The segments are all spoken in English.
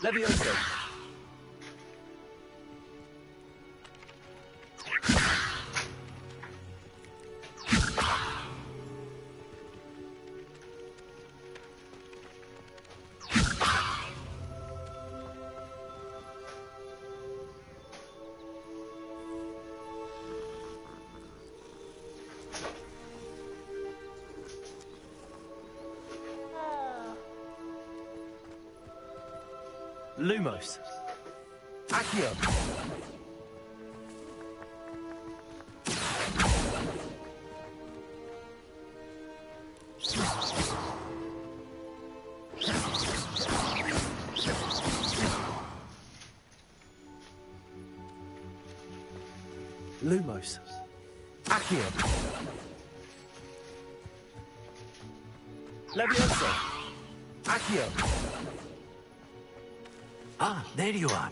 Levioso. Lumos. Accio. Lumos. Accio. Levioso. Accio. Ah, there you are.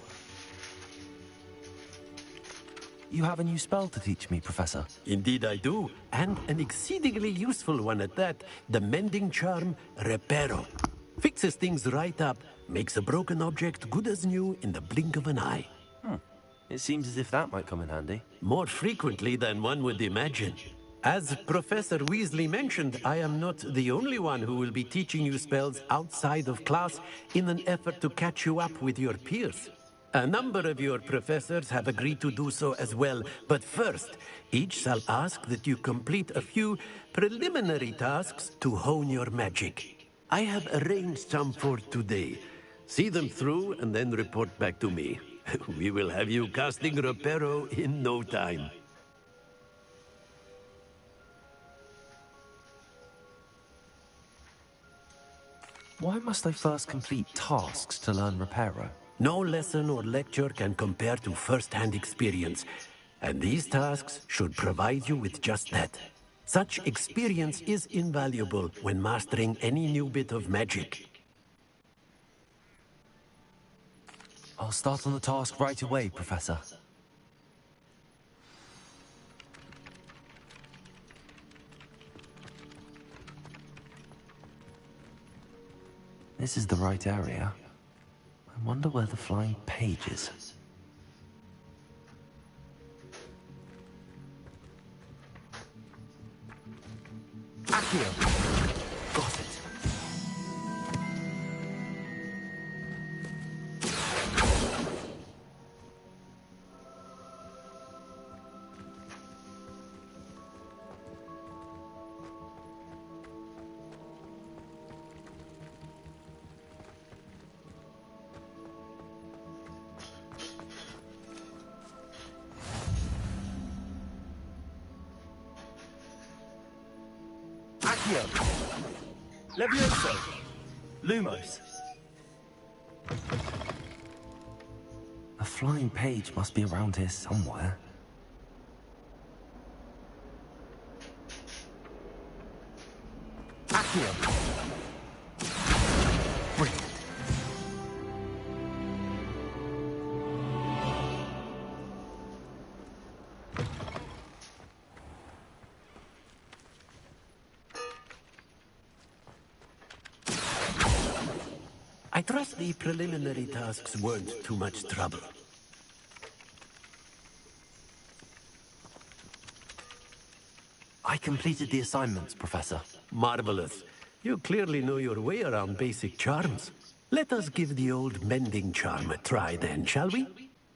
You have a new spell to teach me, Professor. Indeed I do, and an exceedingly useful one at that. The mending charm, Reparo. Fixes things right up, makes a broken object good as new in the blink of an eye. It seems as if that might come in handy. More frequently than one would imagine. As Professor Weasley mentioned, I am not the only one who will be teaching you spells outside of class in an effort to catch you up with your peers. A number of your professors have agreed to do so as well, but first, each shall ask that you complete a few preliminary tasks to hone your magic. I have arranged some for today. See them through and then report back to me. We will have you casting Reparo in no time. Why must I first complete tasks to learn Reparo? No lesson or lecture can compare to first-hand experience, and these tasks should provide you with just that. Such experience is invaluable when mastering any new bit of magic. I'll start on the task right away, Professor. This is the right area. I wonder where the flying page is. Accio. Got it. Accio. Levioso. Lumos. A flying page must be around here somewhere. Accio. Brilliant. I trust the preliminary tasks weren't too much trouble. I completed the assignments, Professor. Marvelous. You clearly know your way around basic charms. Let us give the old mending charm a try then, shall we?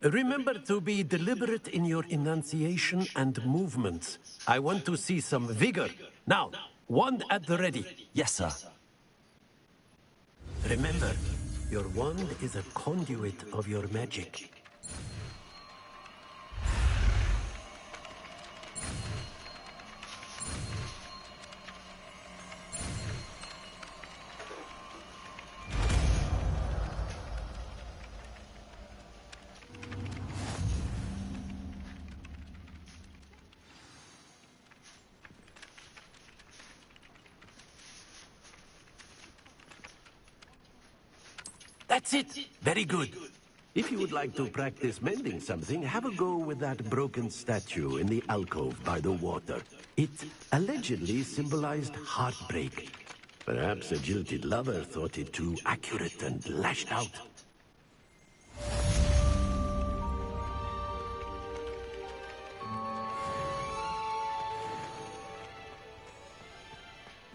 Remember to be deliberate in your enunciation and movements. I want to see some vigor. Now, wand at the ready. Yes, sir. Remember, your wand is a conduit of your magic. That's it! Very good. If you would like to practice mending something, have a go with that broken statue in the alcove by the water. It allegedly symbolized heartbreak. Perhaps a jilted lover thought it too accurate and lashed out.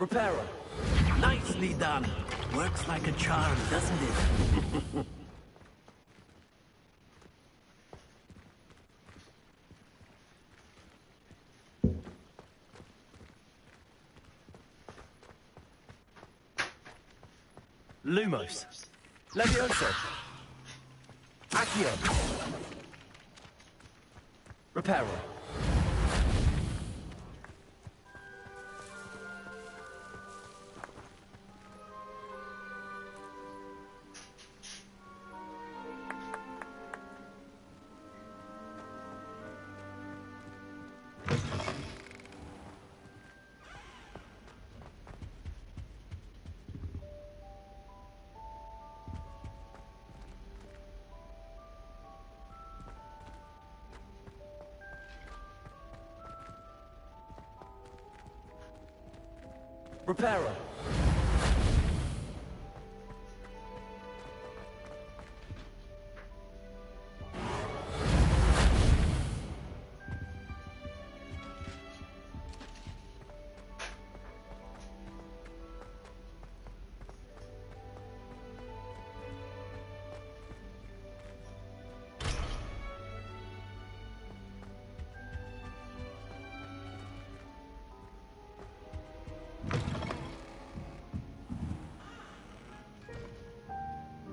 Repairer. Nicely done. Works like a charm, doesn't it? Lumos. Levioso. Accio. Repairer. Repairer.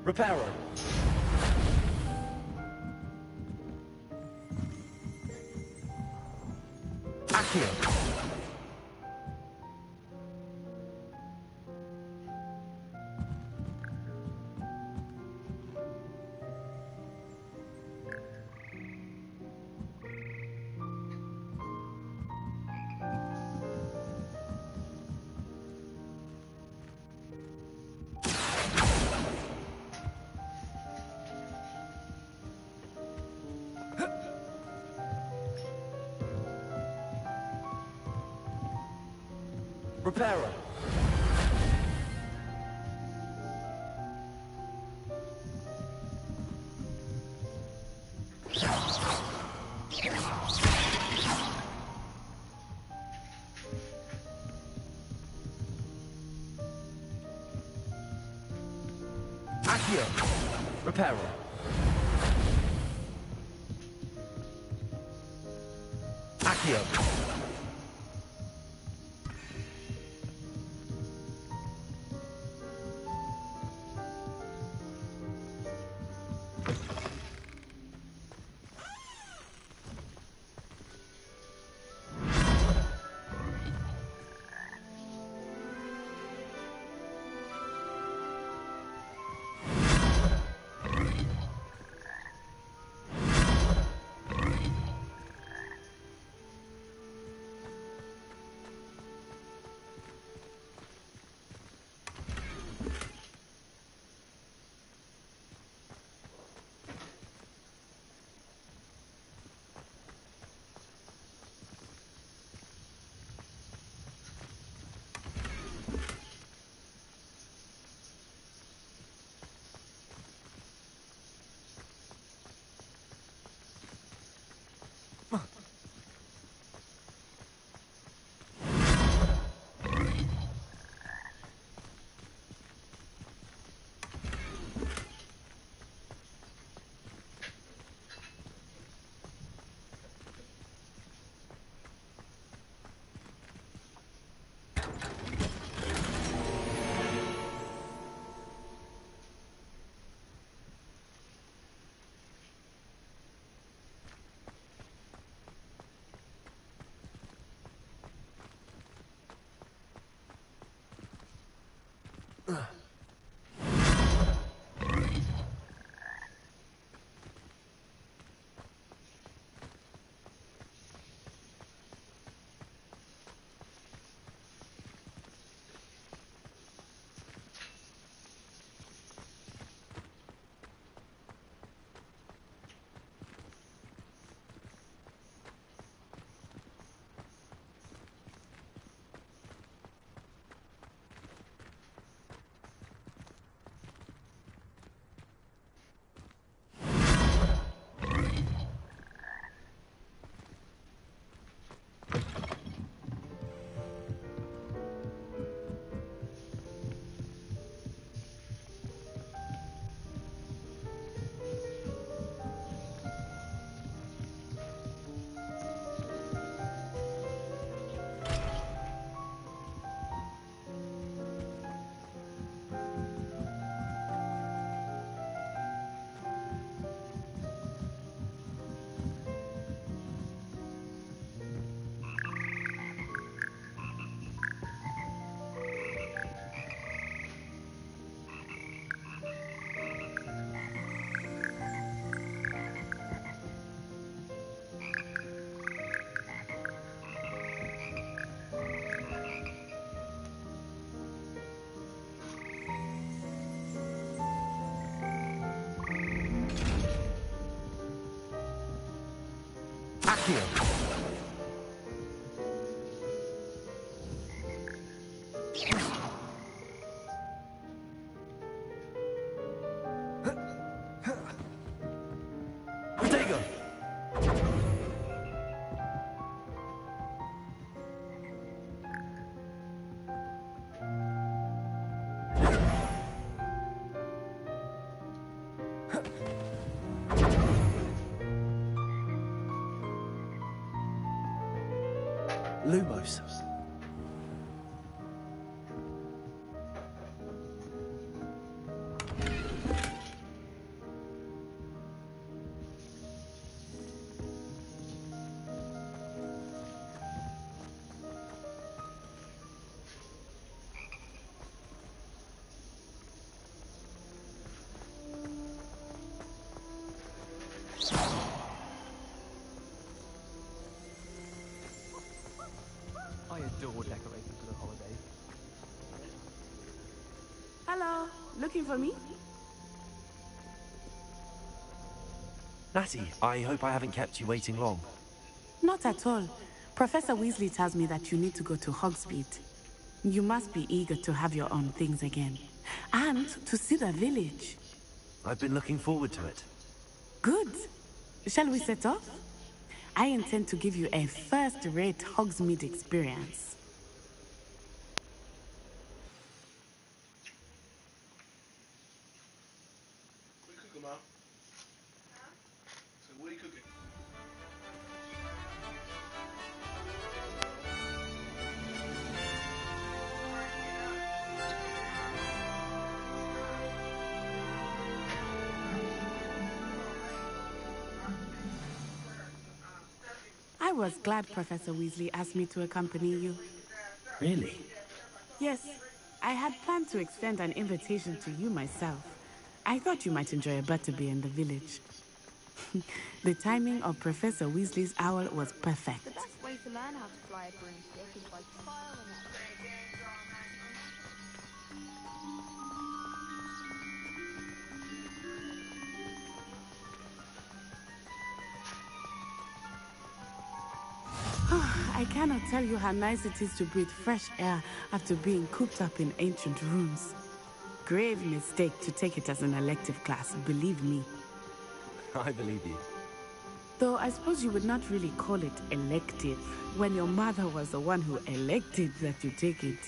Repairer. Accio. Repairer. Accio. Repairer. Accio. Accio. Protego. Lumos. I adore decorating for the holidays. Hello, looking for me? Natty, I hope I haven't kept you waiting long. Not at all. Professor Weasley tells me that you need to go to Hogsmeade. You must be eager to have your own things again. And to see the village. I've been looking forward to it. Good. Shall we set off? I intend to give you a first-rate Hogsmeade experience. What are you cooking, Mom? So what are you cooking? I was glad Professor Weasley asked me to accompany you. Really? Yes, I had planned to extend an invitation to you myself. I thought you might enjoy a butterbeer in the village. The timing of Professor Weasley's owl was perfect. The best way to learn how to fly a broomstick is by trialing it. I cannot tell you how nice it is to breathe fresh air after being cooped up in ancient rooms. Grave mistake to take it as an elective class, believe me. I believe you. Though I suppose you would not really call it elective when your mother was the one who elected that you take it.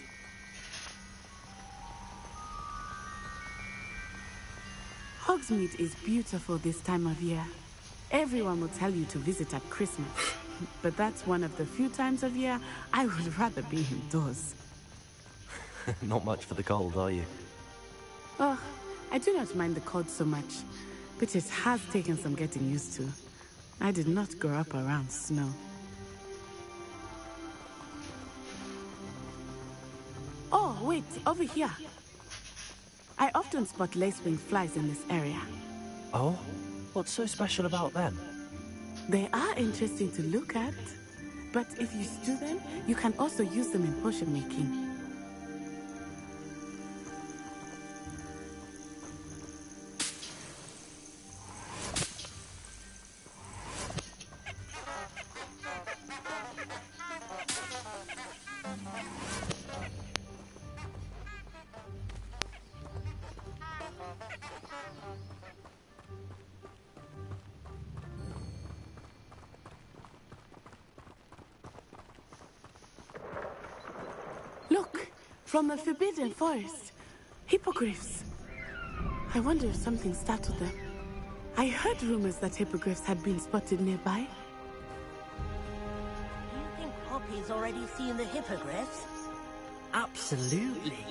Hogsmeade is beautiful this time of year. Everyone will tell you to visit at Christmas, but that's one of the few times of year I would rather be indoors. Not much for the cold, are you? Oh, I do not mind the cold so much, but it has taken some getting used to. I did not grow up around snow. Oh, wait, over here. I often spot lacewing flies in this area. Oh? What's so special about them? They are interesting to look at, but if you stew them, you can also use them in potion making. Look, from the Forbidden Forest. Hippogriffs. I wonder if something startled them. I heard rumors that hippogriffs had been spotted nearby. Do you think Poppy's already seen the hippogriffs? Absolutely.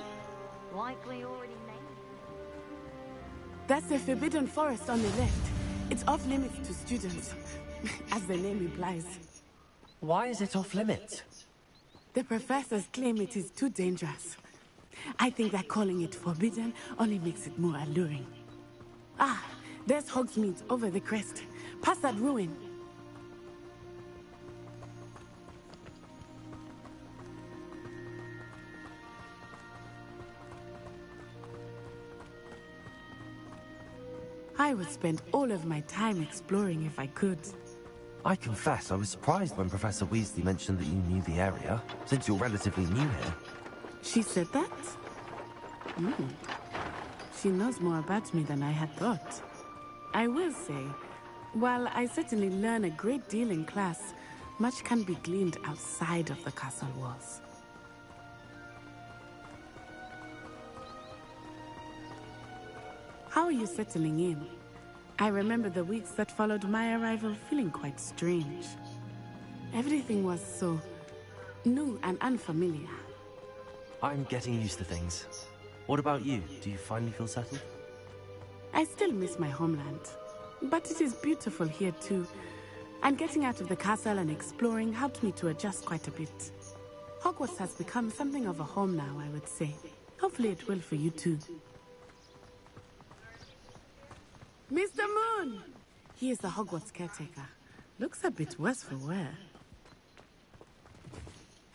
Likely already made. That's the Forbidden Forest on the left. It's off limits to students, as the name implies. Why is it off limits? The professors claim it is too dangerous. I think that calling it forbidden only makes it more alluring. Ah, there's Hogsmeade over the crest. Past that ruin. I would spend all of my time exploring if I could. I confess I was surprised when Professor Weasley mentioned that you knew the area, since you're relatively new here. She said that? She knows more about me than I had thought. I will say, while I certainly learn a great deal in class, much can be gleaned outside of the castle walls. How are you settling in? I remember the weeks that followed my arrival feeling quite strange. Everything was so new and unfamiliar. I'm getting used to things. What about you? Do you finally feel settled? I still miss my homeland, but it is beautiful here too. And getting out of the castle and exploring helped me to adjust quite a bit. Hogwarts has become something of a home now, I would say. Hopefully it will for you too. Mr. Moon! He is the Hogwarts caretaker. Looks a bit worse for wear.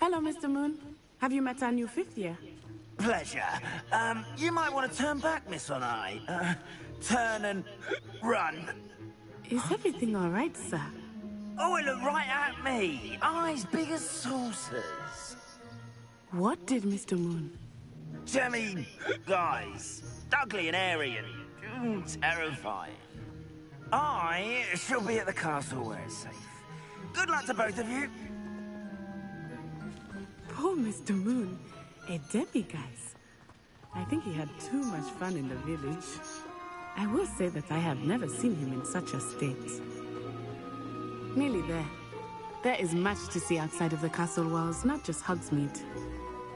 Hello, Mr. Moon. Have you met our new fifth year? Pleasure. You might want to turn back, Miss On-Eye. Turn and run. Is everything all right, sir? Oh, it looked right at me. Eyes big as saucers. What did Mr. Moon? Jemmy, guys. Ugly and airy and terrifying. I shall be at the castle where it's safe. Good luck to both of you. Poor Mr. Moon. A demiguise. I think he had too much fun in the village. I will say that I have never seen him in such a state. Nearly there. There is much to see outside of the castle walls, not just Hogsmeade.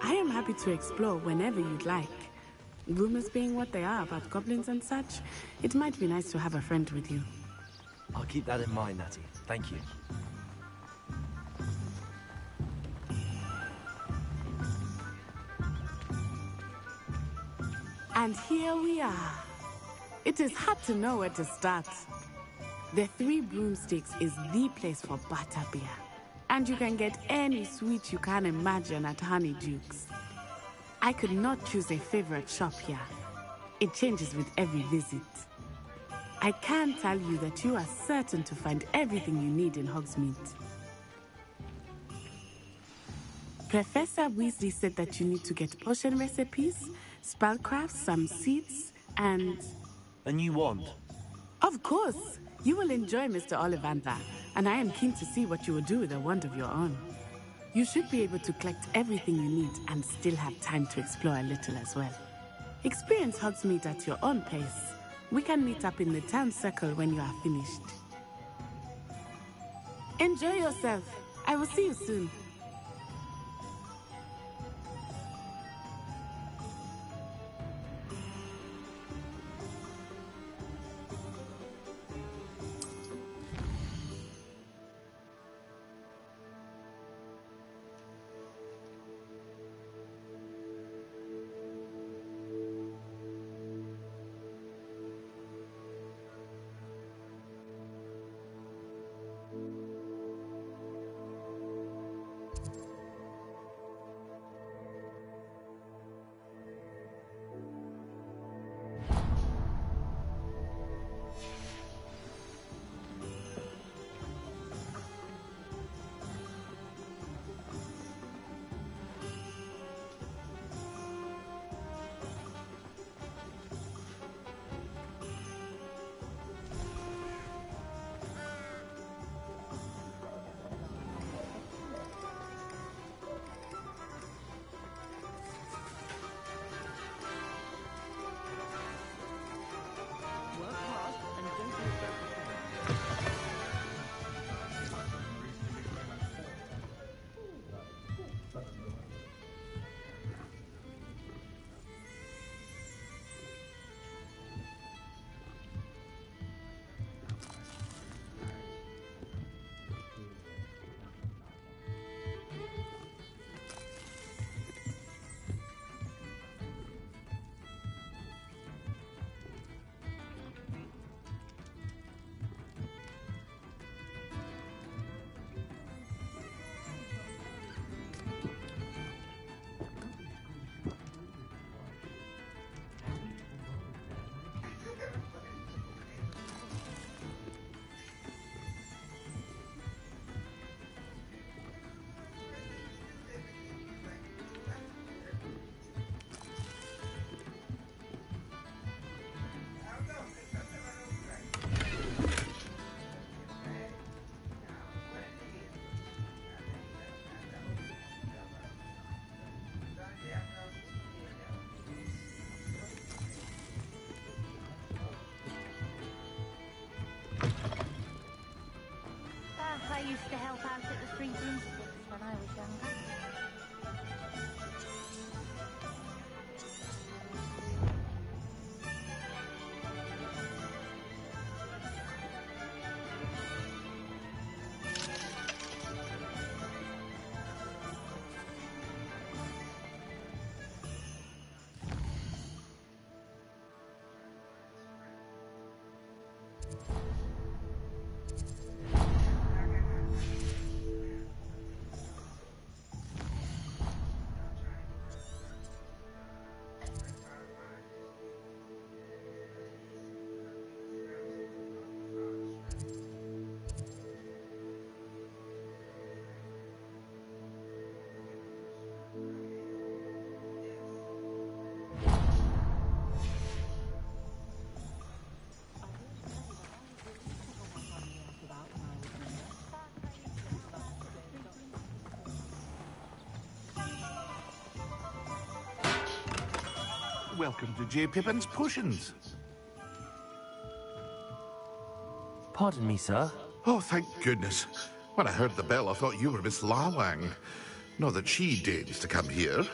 I am happy to explore whenever you'd like. Rumors being what they are about goblins and such, it might be nice to have a friend with you. I'll keep that in mind, Natty. Thank you. And here we are. It is hard to know where to start. The Three Broomsticks is the place for butterbeer. And you can get any sweet you can imagine at Honeydukes. I could not choose a favorite shop here. It changes with every visit. I can tell you that you are certain to find everything you need in Hogsmeade. Professor Weasley said that you need to get potion recipes, spellcrafts, some seeds, and... A new wand? Of course! You will enjoy Mr. Ollivander, and I am keen to see what you will do with a wand of your own. You should be able to collect everything you need and still have time to explore a little as well. Experience Hogsmeade at your own pace. We can meet up in the town circle when you are finished. Enjoy yourself. I will see you soon. welcome to J. Pippin's Potions. Pardon me, sir. Oh, thank goodness. When I heard the bell, I thought you were Miss Lawang. Not that she deigns to come here.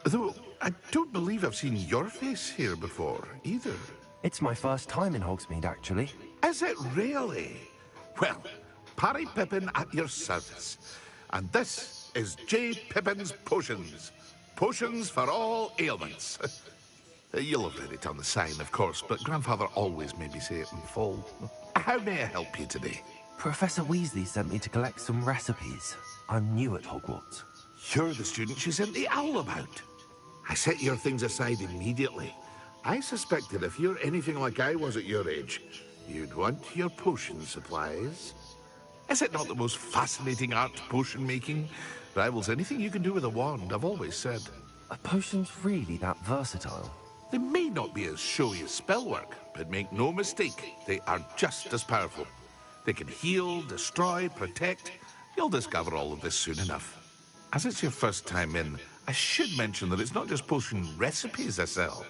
Though, I don't believe I've seen your face here before, either. It's my first time in Hogsmeade, actually. Is it really? Well, Parry Pippin at your service. And this is J. Pippin's Potions. Potions for all ailments. You'll have read it on the sign, of course, but Grandfather always made me say it in full. How may I help you today? Professor Weasley sent me to collect some recipes. I'm new at Hogwarts. You're the student she sent the owl about. I set your things aside immediately. I suspected if you're anything like I was at your age, you'd want your potion supplies. Is it not the most fascinating art, potion making? Rivals anything you can do with a wand, I've always said. Are potions really that versatile? They may not be as showy as spellwork, but make no mistake, they are just as powerful. They can heal, destroy, protect. You'll discover all of this soon enough. As it's your first time in, I should mention that it's not just potion recipes I sell.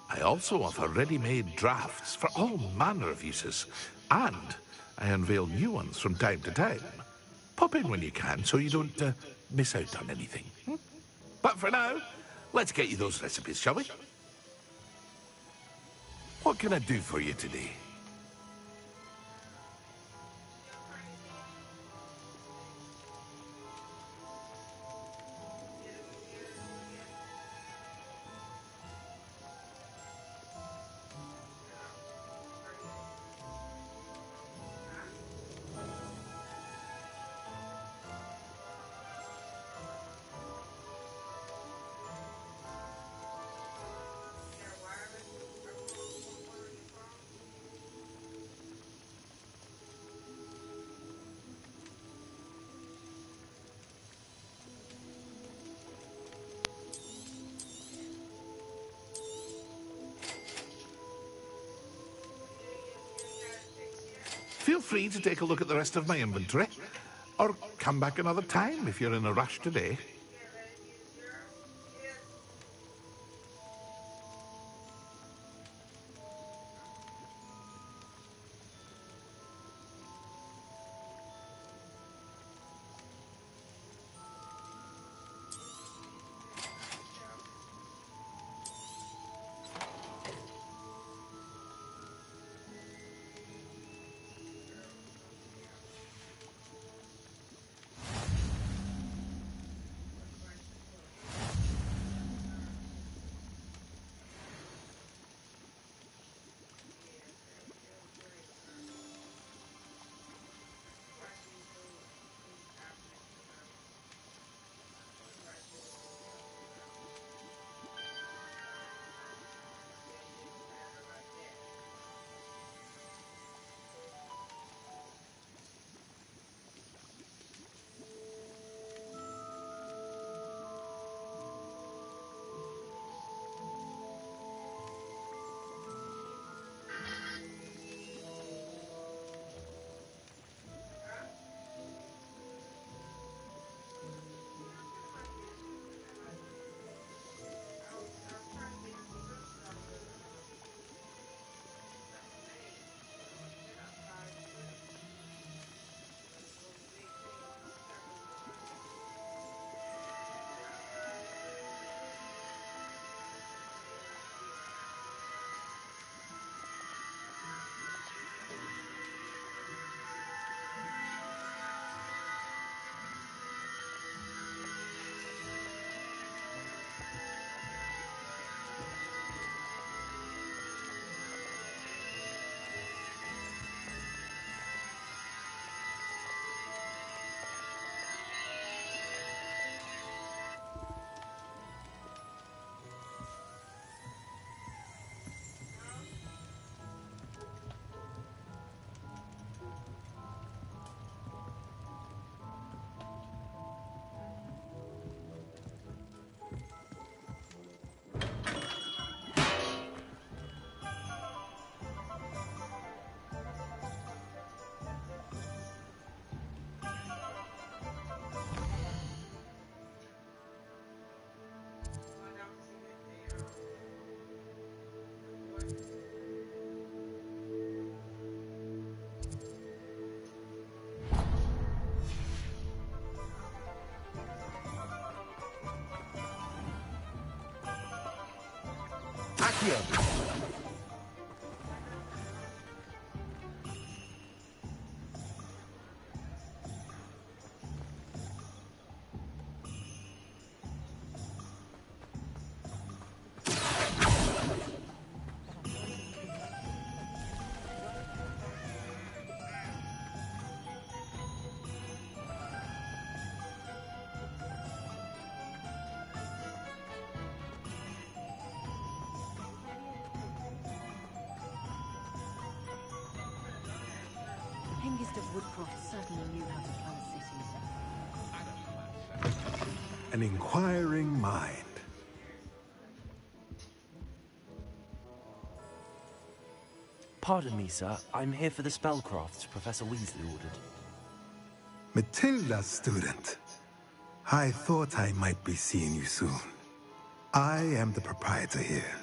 I also offer ready-made drafts for all manner of uses, and I unveil new ones from time to time. Pop in when you can so you don't miss out on anything. But for now, let's get you those recipes, shall we? What can I do for you today? Feel free to take a look at the rest of my inventory, or come back another time if you're in a rush today. Here. Hengist of Woodcroft certainly knew how to plan cities. An inquiring mind. Pardon me, sir. I'm here for the spellcrafts Professor Weasley ordered. Matilda's student. I thought I might be seeing you soon. I am the proprietor here,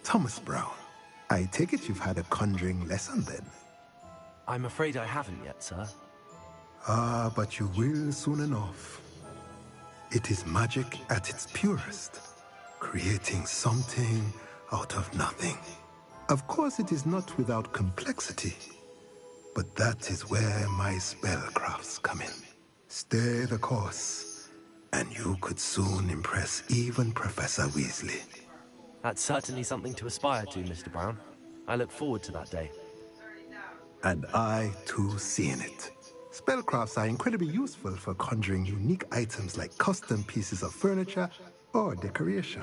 Thomas Brown. I take it you've had a conjuring lesson then? I'm afraid I haven't yet, sir. Ah, but you will soon enough. It is magic at its purest, creating something out of nothing. Of course, it is not without complexity, but that is where my spellcrafts come in. Stay the course, and you could soon impress even Professor Weasley. That's certainly something to aspire to, Mr. Brown. I look forward to that day. And I, too, seeing it. Spellcrafts are incredibly useful for conjuring unique items like custom pieces of furniture or decoration.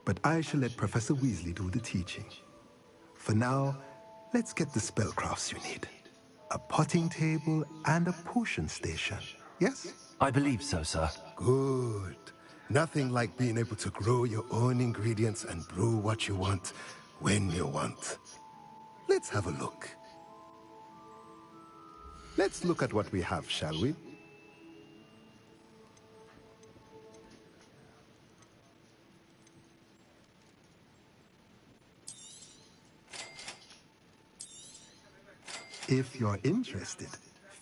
But I shall let Professor Weasley do the teaching. For now, let's get the spellcrafts you need. A potting table and a potion station, yes? I believe so, sir. Good. Nothing like being able to grow your own ingredients and brew what you want when you want. Let's have a look. Let's look at what we have, shall we? If you're interested,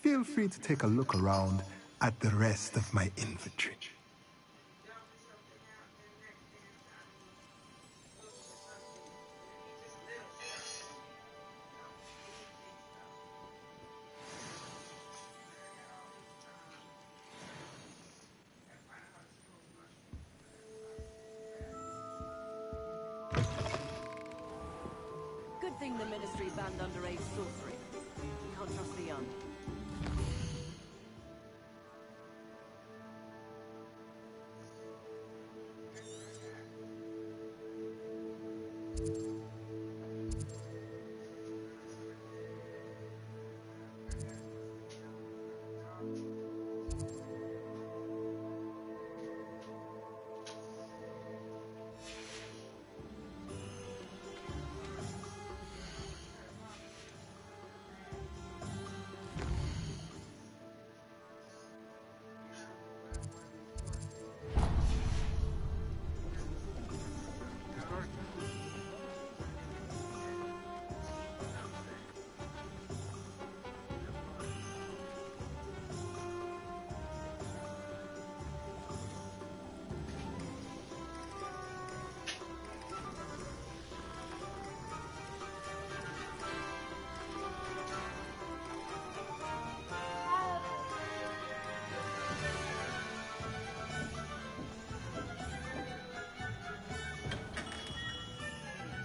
feel free to take a look around at the rest of my inventory. Good thing the Ministry banned underage sorcery. Can't trust the young.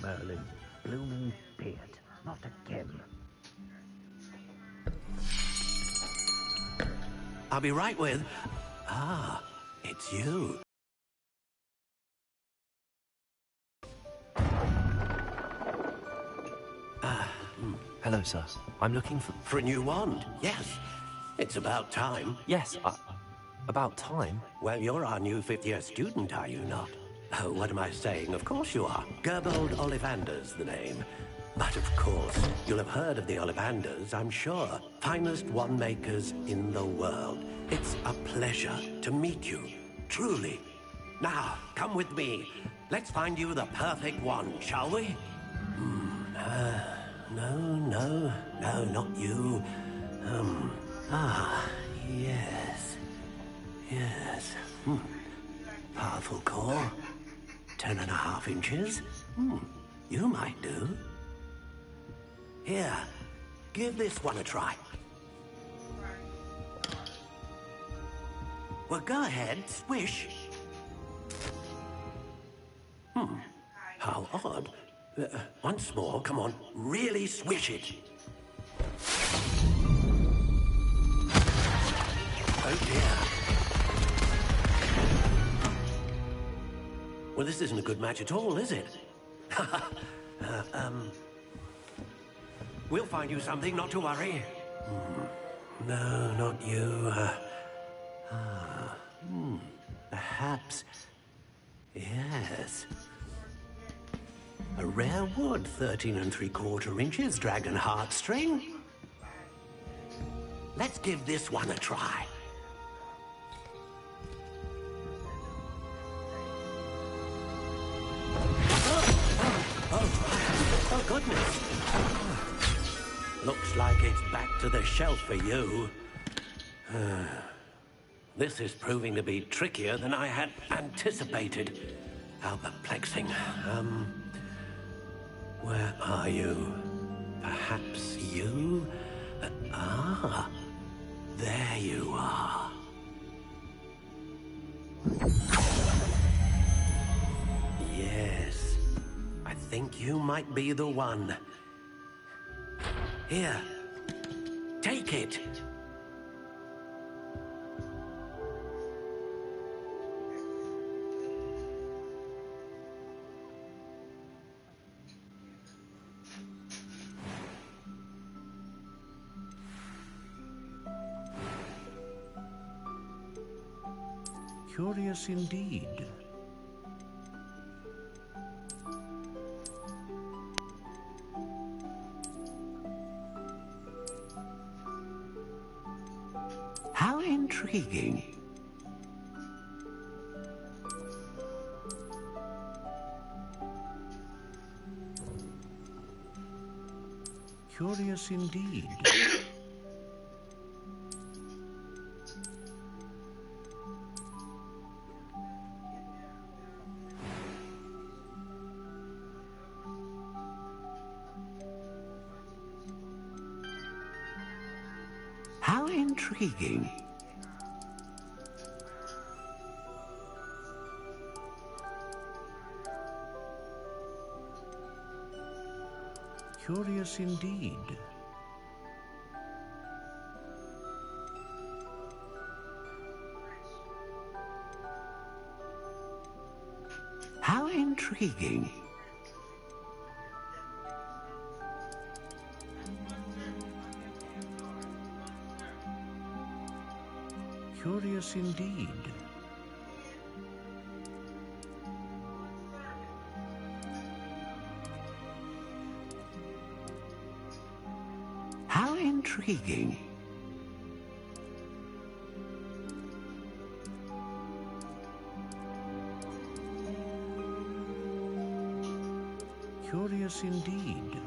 Merlin's blooming beard. Not again. I'll be right with... Ah, it's you. Hello, sir. I'm looking for... For a new wand, yes. It's about time. Yes, about time? Well, you're our new fifth-year student, are you not? Oh, what am I saying? Of course you are. Gerbold Ollivander's the name. But of course, you'll have heard of the Ollivanders, I'm sure. Finest wand makers in the world. It's a pleasure to meet you, truly. Now, come with me. Let's find you the perfect wand, shall we? No, not you. Yes. Yes. Powerful core. 10.5 inches. You might do. Here, give this one a try. Well, go ahead, swish. How odd. Once more, come on, really swish it. Oh dear. Well, this isn't a good match at all, is it? We'll find you something, not to worry. No, not you. Perhaps. Yes. A rare wood, 13 3/4 inches, dragon heartstring. Let's give this one a try. Oh, goodness. Looks like it's back to the shelf for you. This is proving to be trickier than I had anticipated. How perplexing. Where are you? Perhaps you? There you are. Yes, I think you might be the one. Here, take it. Curious indeed. How intriguing. Curious indeed. How intriguing. Curious indeed. How intriguing. Curious indeed. How intriguing. Curious indeed.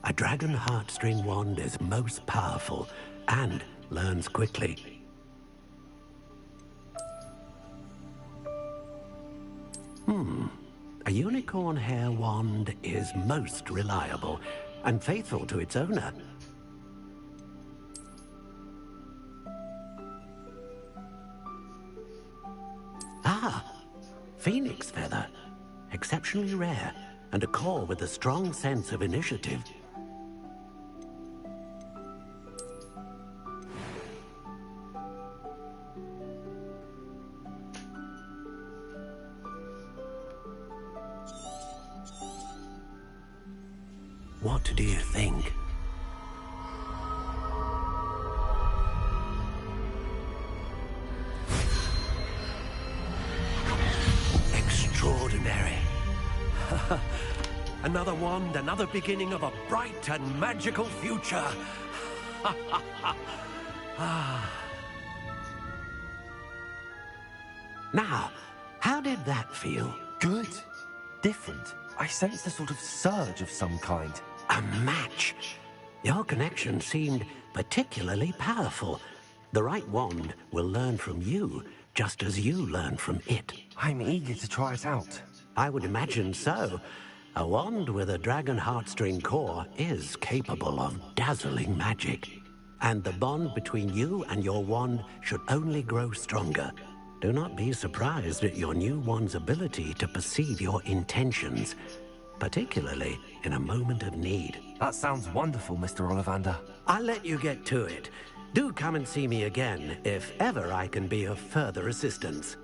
A dragon heartstring wand is most powerful and learns quickly. A unicorn hair wand is most reliable and faithful to its owner. Phoenix feather. Exceptionally rare and a core with a strong sense of initiative. What do you think? Extraordinary. Another wand, another beginning of a bright and magical future. Now, how did that feel? Good. Different. I sensed a sort of surge of some kind. A match. Your connection seemed particularly powerful. The right wand will learn from you, just as you learn from it. I'm eager to try it out. I would imagine so. A wand with a dragon heartstring core is capable of dazzling magic. And the bond between you and your wand should only grow stronger. Do not be surprised at your new wand's ability to perceive your intentions, particularly in a moment of need. That sounds wonderful, Mr. Ollivander. I'll let you get to it. Do come and see me again, if ever I can be of further assistance.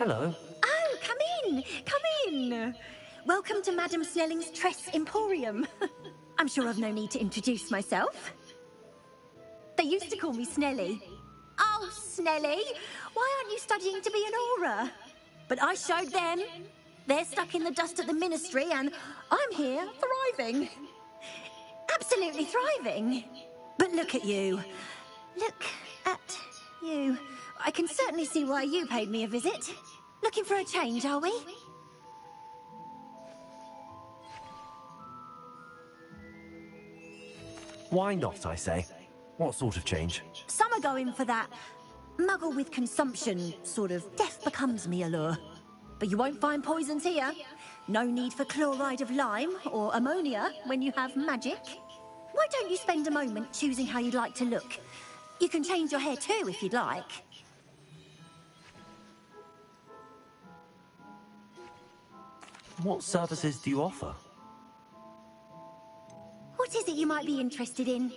Hello. Oh, come in! Come in! Welcome to Madame Snelling's Tress Emporium. I'm sure I've no need to introduce myself. They used to call me Snelly. Oh, Snelly! Why aren't you studying to be an aura? But I showed them. They're stuck in the dust at the Ministry, and I'm here, thriving. Absolutely thriving. But look at you. Look at you. I can certainly see why you paid me a visit. Looking for a change, are we? Why not, I say? What sort of change? Some are going for that muggle with consumption, sort of death becomes me allure. But you won't find poisons here. No need for chloride of lime or ammonia when you have magic. Why don't you spend a moment choosing how you'd like to look? You can change your hair too if you'd like. What services do you offer? What is it you might be interested in?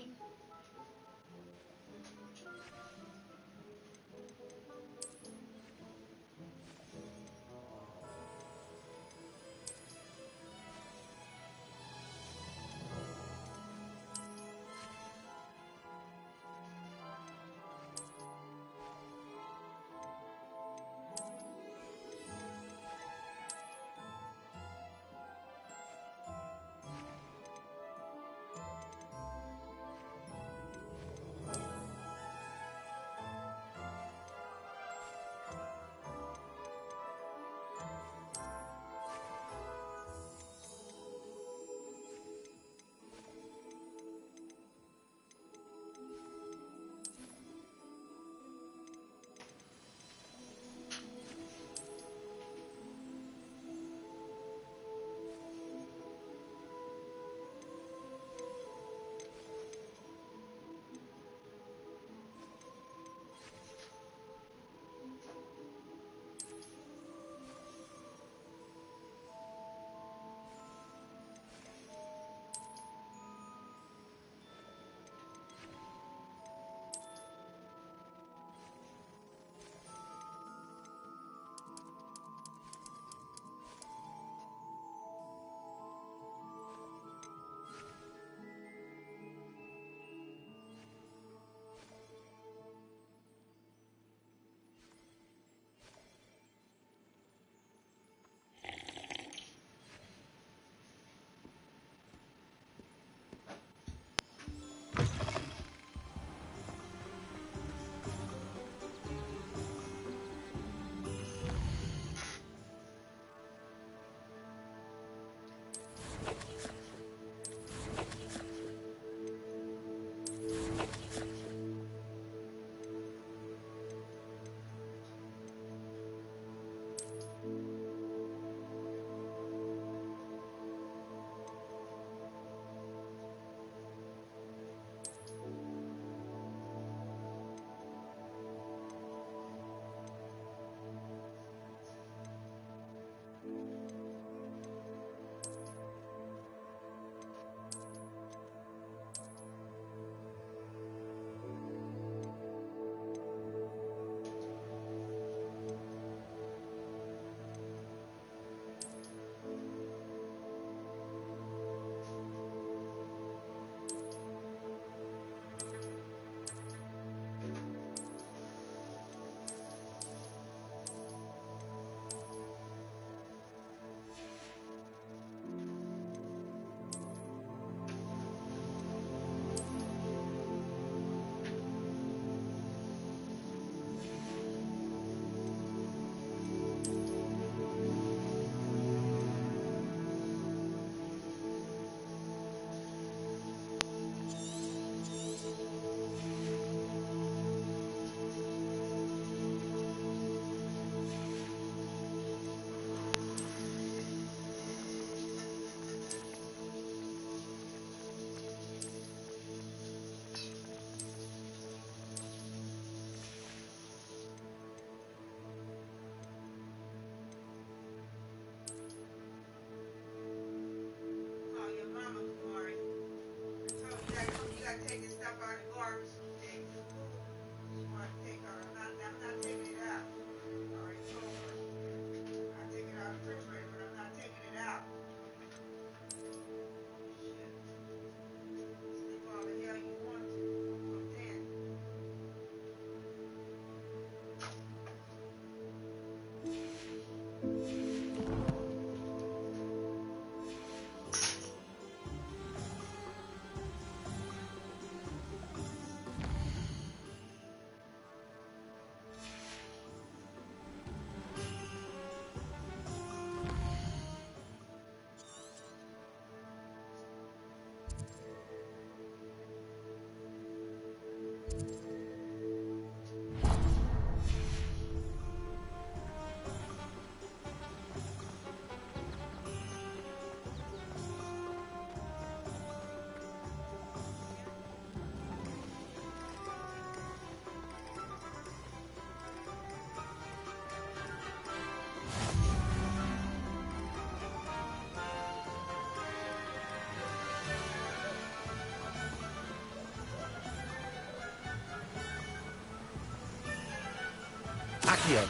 Accio.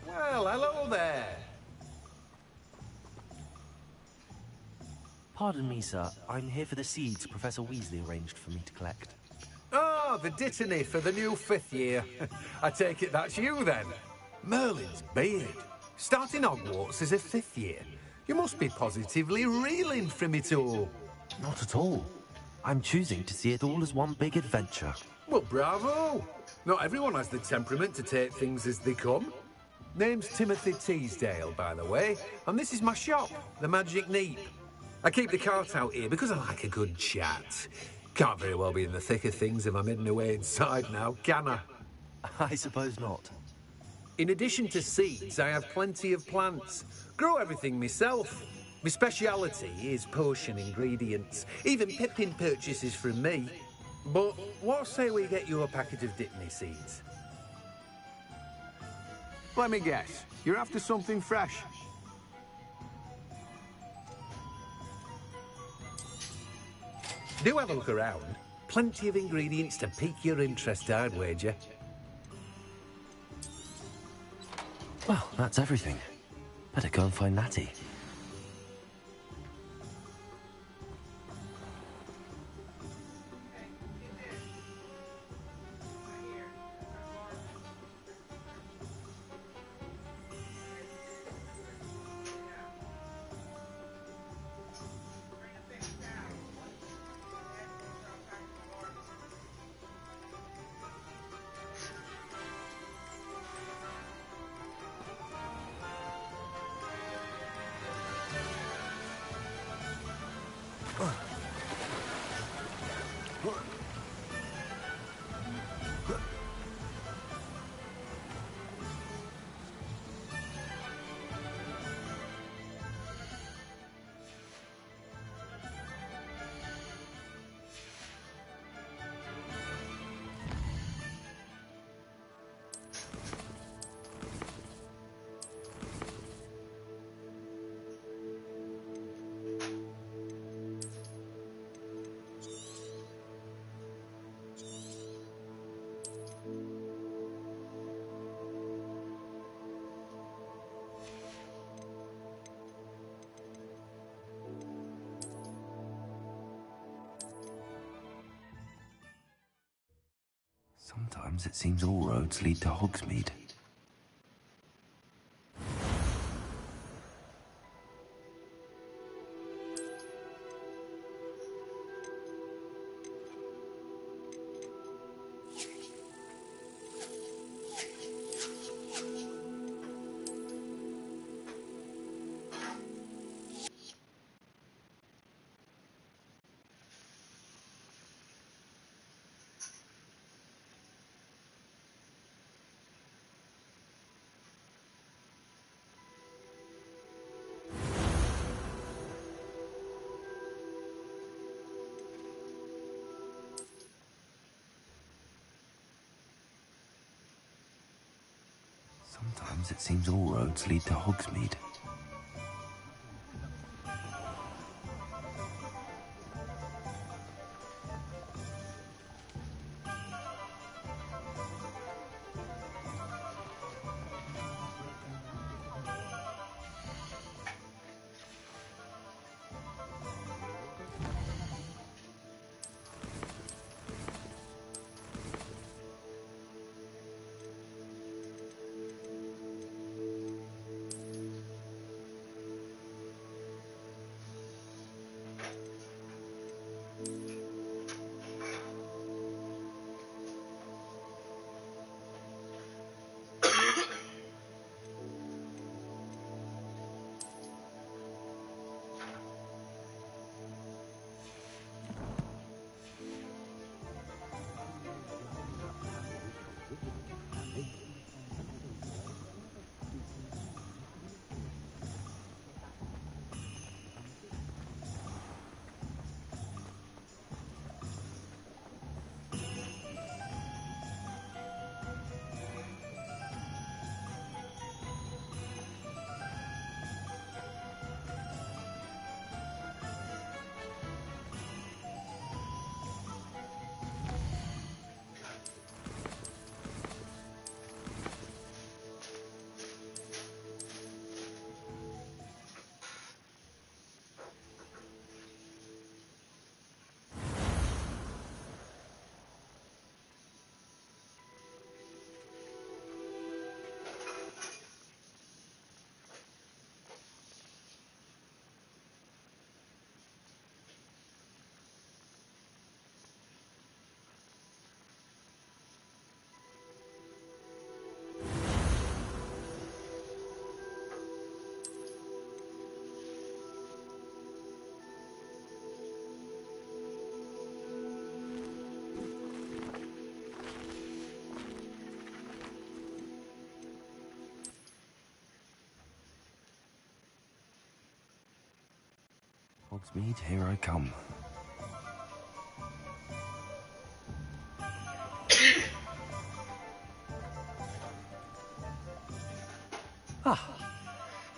Well, hello there. Pardon me, sir. I'm here for the seeds Professor Weasley arranged for me to collect. Oh, the dittany for the new 5th year. I take it that's you, then. Merlin's beard. Starting Hogwarts as a 5th year. You must be positively reeling from it all. Not at all. I'm choosing to see it all as one big adventure. Well, bravo. Not everyone has the temperament to take things as they come. Name's Timothy Teasdale, by the way, and this is my shop, the Magic Neep. I keep the cart out here because I like a good chat. Can't very well be in the thick of things if I'm hidden away inside now, can I? I suppose not. In addition to seeds, I have plenty of plants. Grow everything myself. My speciality is potion ingredients. Even Pippin purchases from me. But what say we get you a packet of Dittany seeds? Let me guess. You're after something fresh. Do have a look around. Plenty of ingredients to pique your interest, I'd wager. Well, that's everything. Better go and find Natty. Sometimes it seems all roads lead to Hogsmeade. Sometimes it seems all roads lead to Hogsmeade. Hogsmeade, here I come.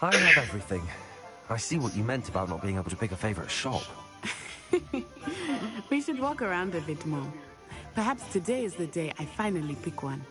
I have everything. I see what you meant about not being able to pick a favorite shop. We should walk around a bit more. Perhaps today is the day I finally pick one.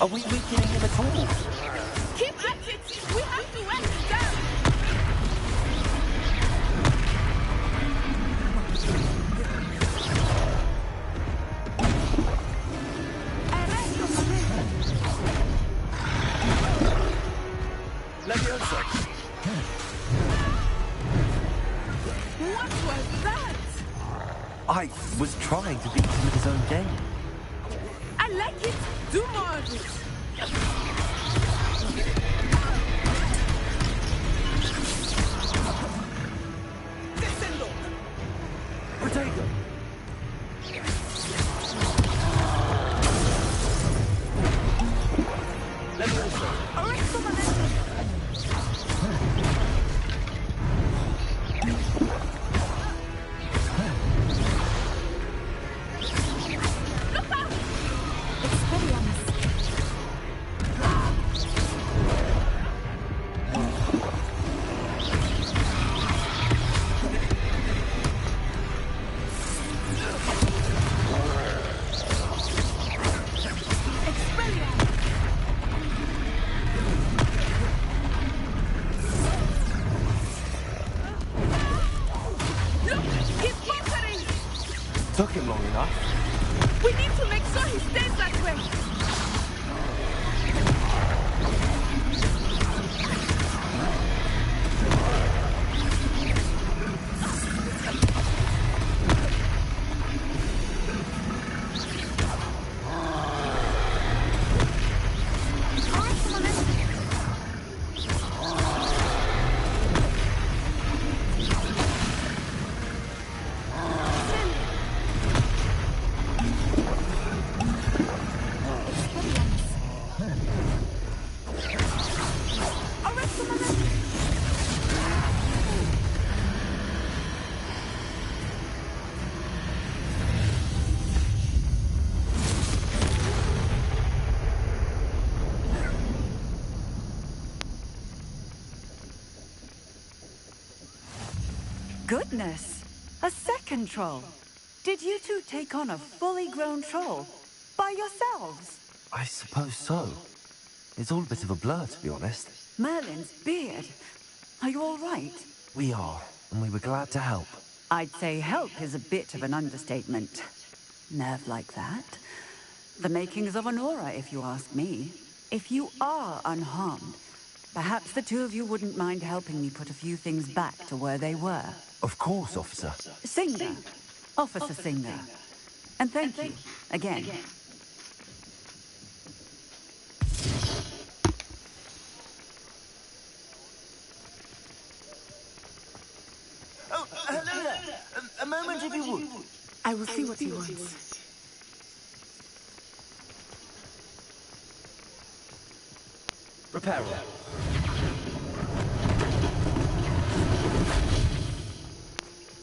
Are we weakening him at all? Keep at it! We have to wear him down! What was that? I was trying to beat him with his own game. I like it! Do more of it! Descendo! Potato! Took him long enough. We need to make sure he stays that way. Goodness! A second troll. Did you two take on a fully grown troll? By yourselves? I suppose so. It's all a bit of a blur, to be honest. Merlin's beard. Are you all right? We are, and we were glad to help. I'd say help is a bit of an understatement. Nerve like that. The makings of an aura, if you ask me. If you are unharmed, perhaps the two of you wouldn't mind helping me put a few things back to where they were. Of course, officer. Singer. Officer Singer. And thank you, again. Oh, hello there. A moment if you would. I will see what he wants. Reparo.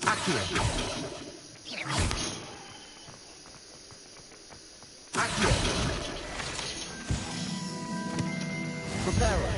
Accio. Accio. Reparo.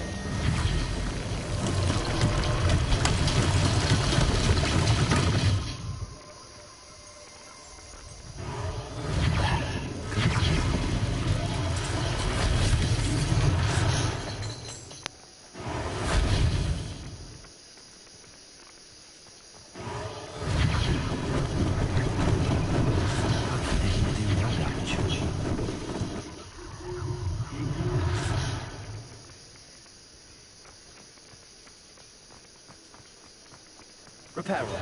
Reparo.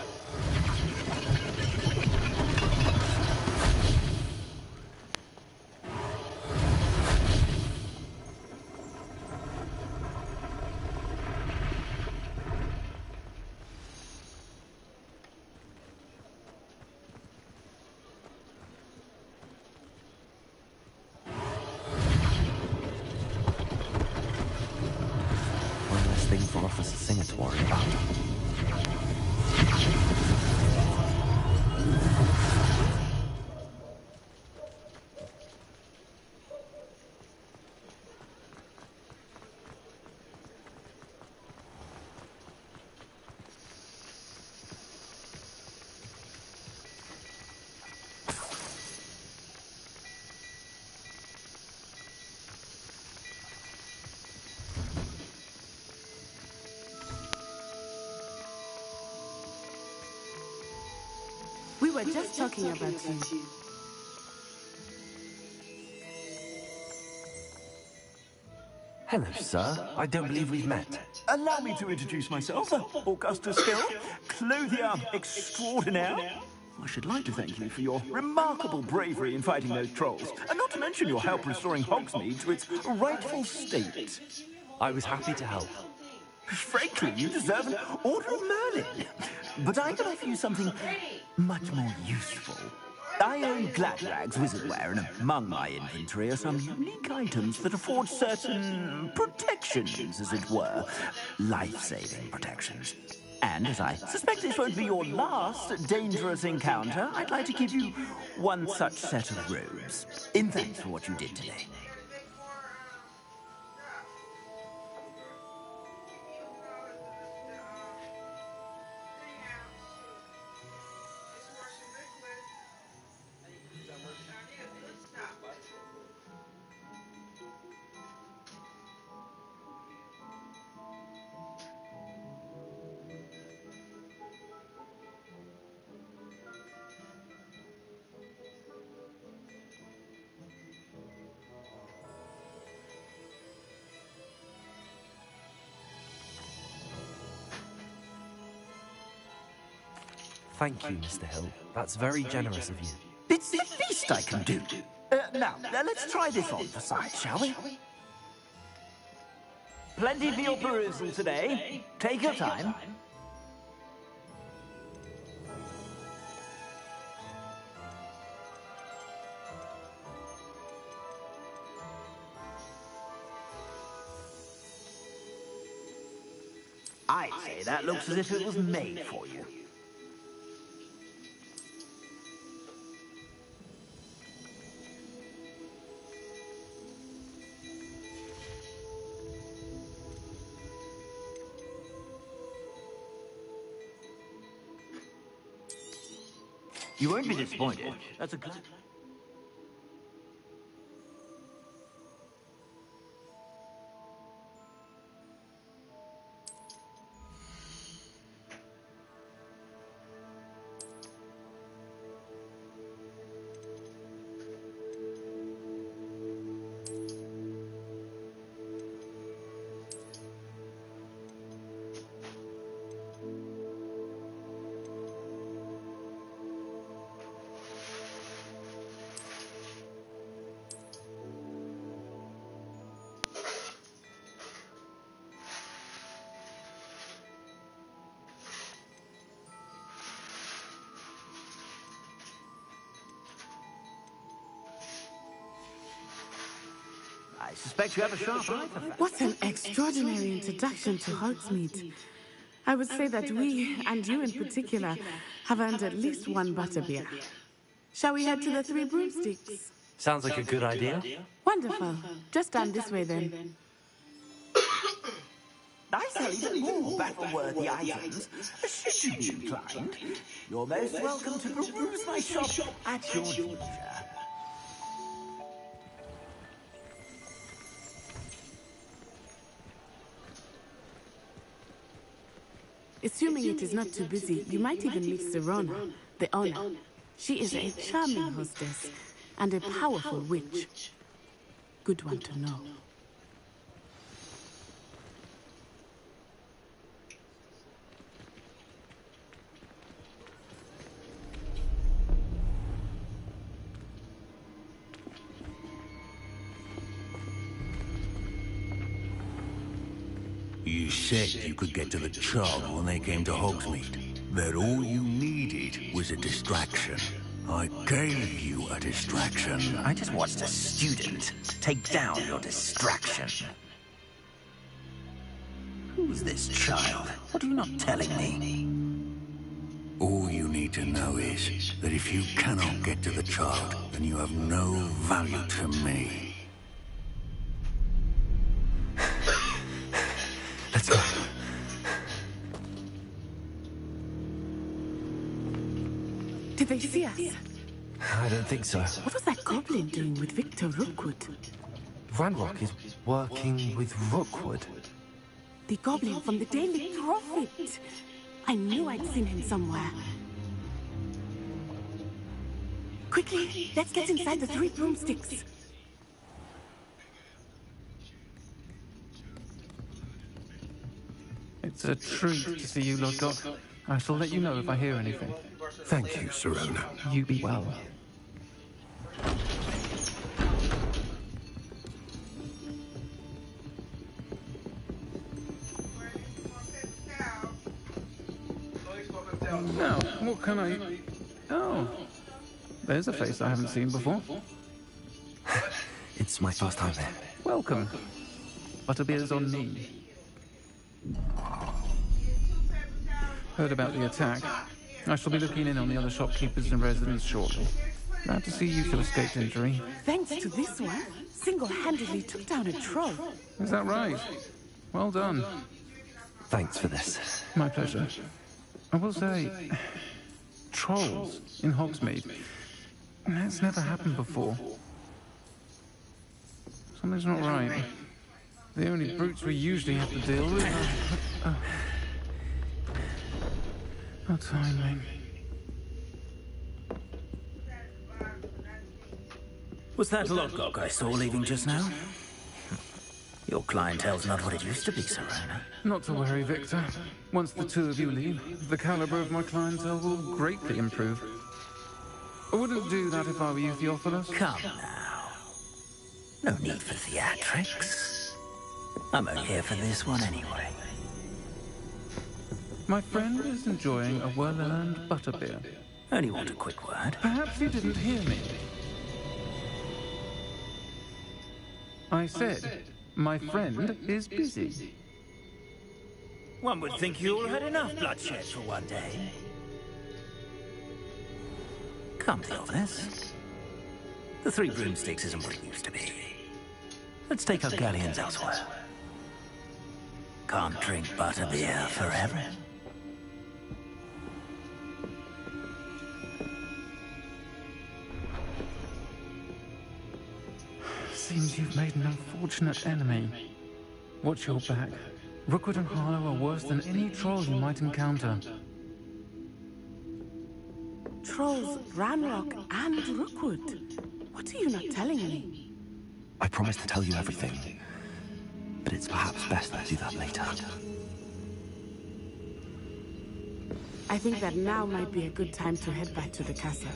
One less thing for Officer Singer to worry about. We were just talking about you. Hello, sir. I don't believe we've met. Allow me to introduce myself, Augustus Hill, clothier extraordinaire. I should like to thank you for your remarkable bravery in fighting those trolls, and not to mention your help restoring Hogsmeade to its rightful state. I was happy to help. Frankly, you deserve an Order of Merlin. But I can offer you something much more useful. I own Gladrag's wizardware, and among my inventory are some unique items that afford certain protections, as it were. Life-saving protections. And as I suspect this won't be your last dangerous encounter, I'd like to give you one such set of robes, in thanks for what you did today. Thank you, Mr. Hill. That's very generous of you. It's the least I can do. Now, let's try this on for size, shall we? Plenty for your perusal today. Take your time. I'd say that looks as if it was made for you. You won't be disappointed. That's a good... I suspect you have a sharp eye for that. What an extraordinary introduction to Hogsmeade. I would say that we, and you in particular, have earned at least one butterbeer. Shall we head to the Three Broomsticks? Sounds like a good idea. Wonderful. Just down this way then. I sell even more battle-worthy items, should you be inclined. You're most welcome to peruse my shop at your leisure. Assuming it is not too busy, you might even meet Serona, the owner. She is a charming hostess and a powerful witch. Good one to know. You said you could get to the child when they came to Hogsmeade. That all you needed was a distraction. I gave you a distraction. I just watched a student take down your distraction. Who's this child? What are you not telling me? All you need to know is that if you cannot get to the child, then you have no value to me. Let's go. Did they see us? I don't think so. What was that goblin doing with Victor Rookwood? Ranrock is working with Rookwood. The goblin from the Daily Prophet. I knew I'd seen him somewhere. Quickly, let's get inside the Three Broomsticks. It's a treat to see you, Lodgok. I shall let you know if I hear anything. Thank you, Serona. You be well. Now, what can I... Oh, there's a face I haven't seen before. It's my first time there. Welcome. Butterbeer's on me. Heard about the attack. I shall be looking in on the other shopkeepers and residents shortly. Glad to see you still escaped injury. Thanks to this one, single-handedly took down a troll. Is that right? Well done. Thanks for this. My pleasure. I will say, trolls in Hogsmeade. That's never happened before. Something's not right. The only brutes we usually have to deal with are... How timely. Was that Lodgok I saw leaving just now? Your clientele's not what it used to be, Serona. Not to worry, Victor. Once the two of you leave, the caliber of my clientele will greatly improve. I wouldn't do that if I were you, Theophilus. Come now. No need for theatrics. I'm only here for this one anyway. My friend is enjoying a well-earned butterbeer. Only want a quick word. Perhaps you didn't hear me. I said, my friend is busy. One would think you all had enough bloodshed for one day. Come, Theophilus. The Three Broomsticks isn't what it used to be. Let's take our galleons elsewhere. Can't drink butterbeer forever. Seems you've made an unfortunate enemy. Watch your back. Rookwood and Harlow are worse than any troll you might encounter. Trolls, Ranrock, and Rookwood. What are you not telling me? I promised to tell you everything, but it's perhaps best I do that later. I think that now might be a good time to head back to the castle.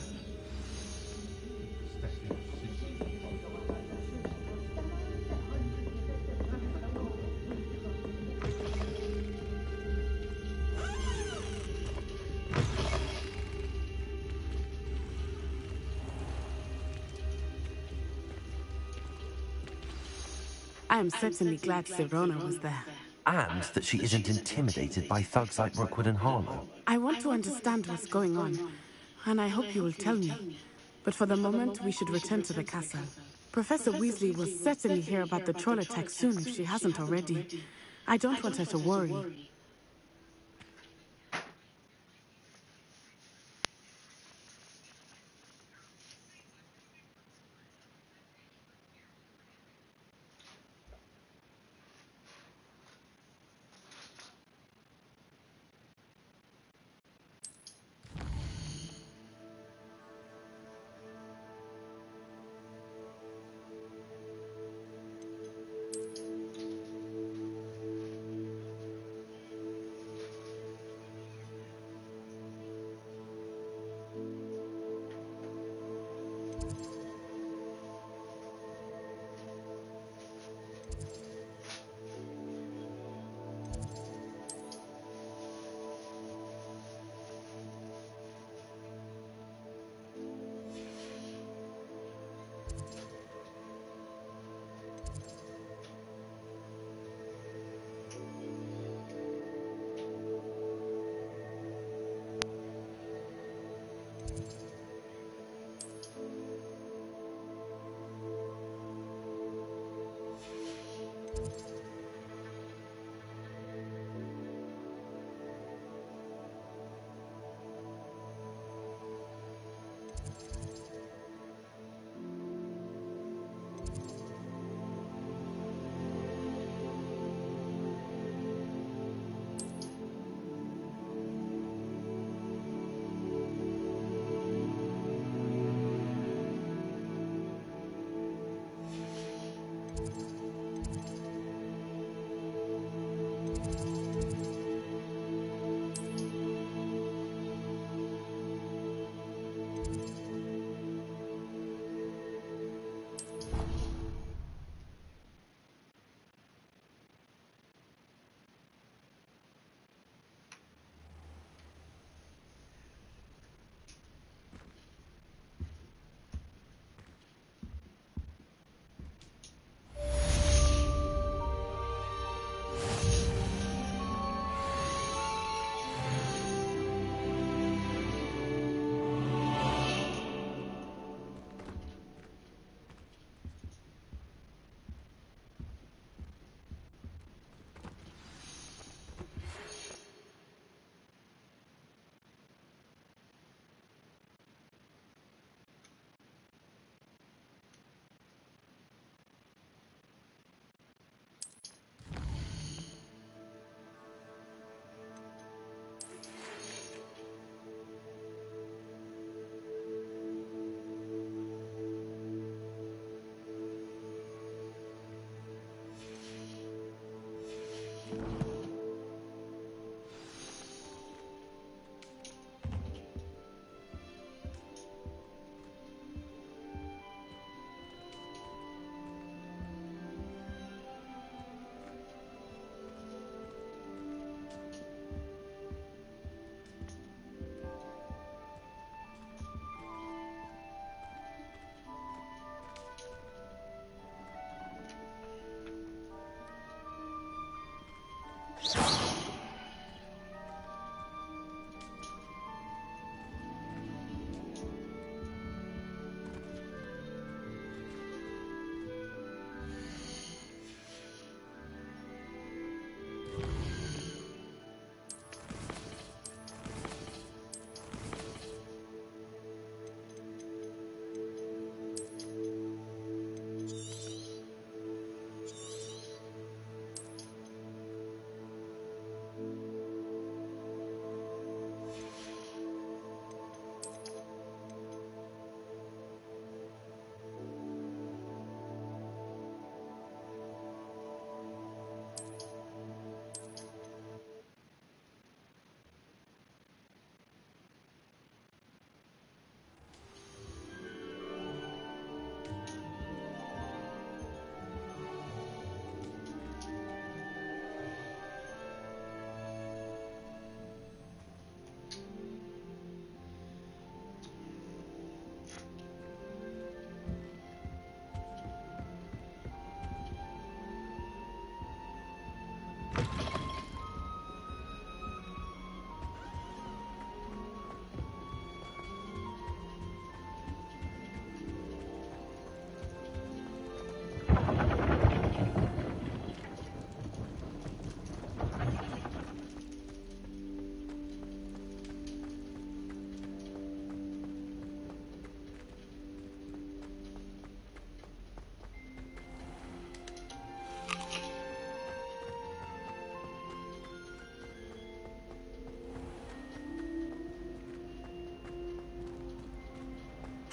I am certainly glad Sirona was there. And that she isn't intimidated by thugs like Rookwood and Harlow. I want to understand what's going on, and I hope you will tell me. But for the moment, we should return to the castle. Professor Weasley will certainly hear about the troll attack soon if she hasn't already. I don't want her to worry.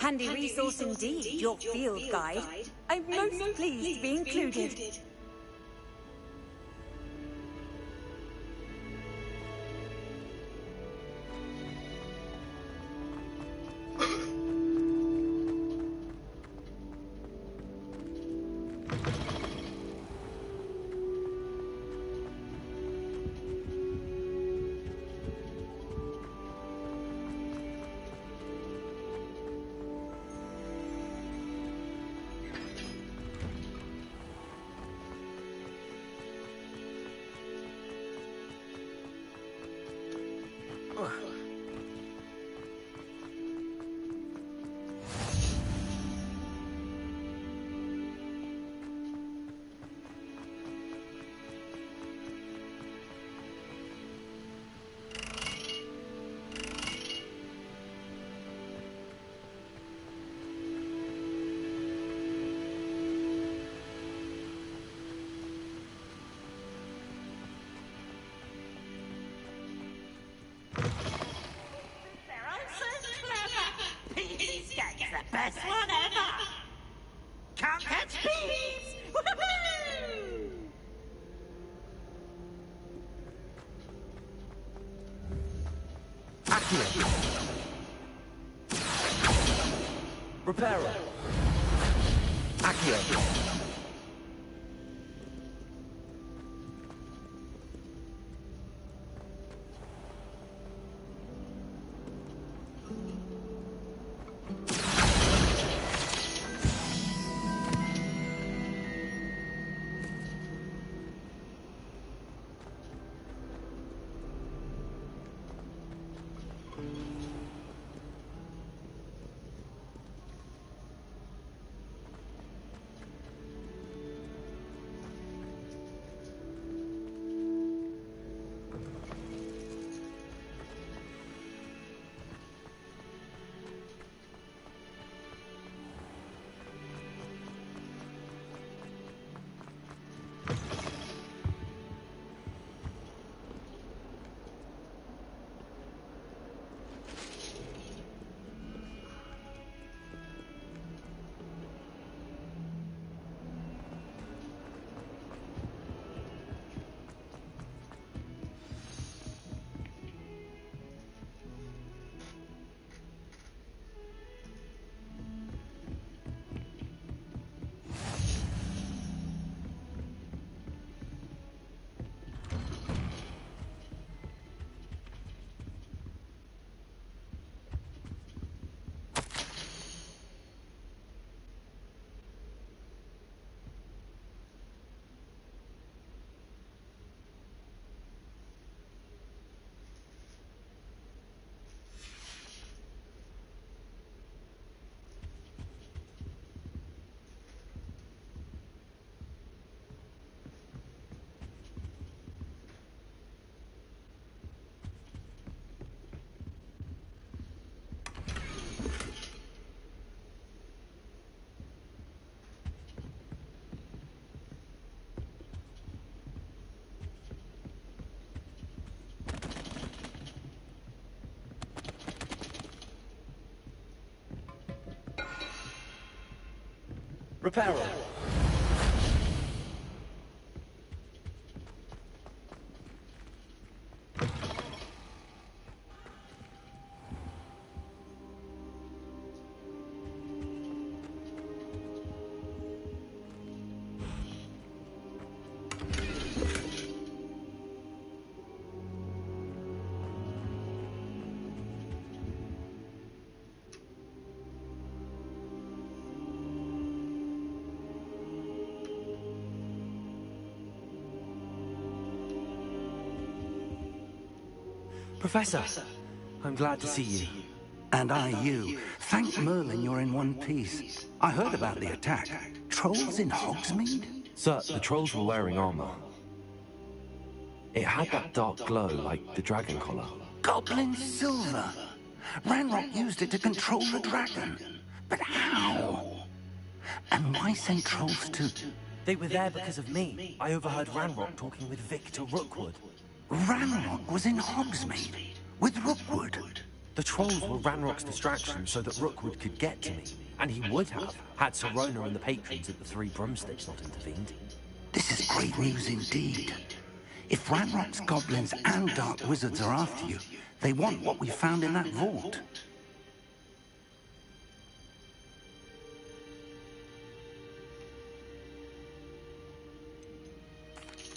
Handy resource indeed, your field guide. I'm most pleased to be included. Best one ever! Can't catch bees! Woohoo! Accio. Reparo. Accio. Reparo. Professor, I'm glad to see you. And I you. Thank Merlin you're in one piece. I heard about the attack. Trolls in Hogsmeade? Sir, the trolls were wearing armor. It had that dark glow like the dragon collar. Goblin silver. Ranrock used it to control the dragon. But how? And why send trolls to... They were there because of me. I overheard Ranrock talking with Victor Rookwood. Ranrock was in Hogsmeade with Rookwood. The trolls were Ranrock's distraction so that Rookwood could get to me. And he would have, had Sirona and the patrons at the Three Broomsticks not intervened. This is great news indeed. If Ranrock's goblins and dark wizards are after you, they want what we found in that vault.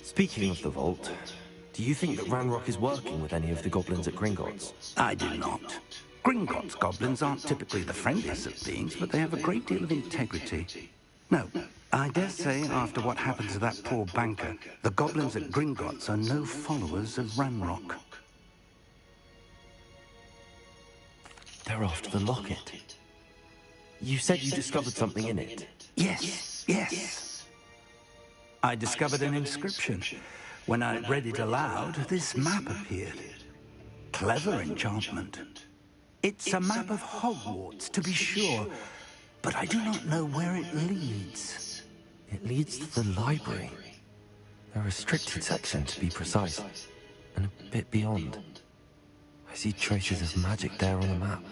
Speaking of the vault, do you think that Ranrock is working with any of the goblins at Gringotts? I do not. Gringotts goblins aren't typically the friendliest of beings, but they have a great deal of integrity. No, I dare say after what happened to that poor banker, the goblins at Gringotts are no followers of Ranrock. They're after the locket. You said you discovered something in it. Yes. I discovered an inscription. When I read it aloud, this map appeared. Clever enchantment. It's a map of Hogwarts, to be sure, but I do not know where it leads. It leads to the library. A restricted section, to be precise, and a bit beyond. I see traces of magic there on the map.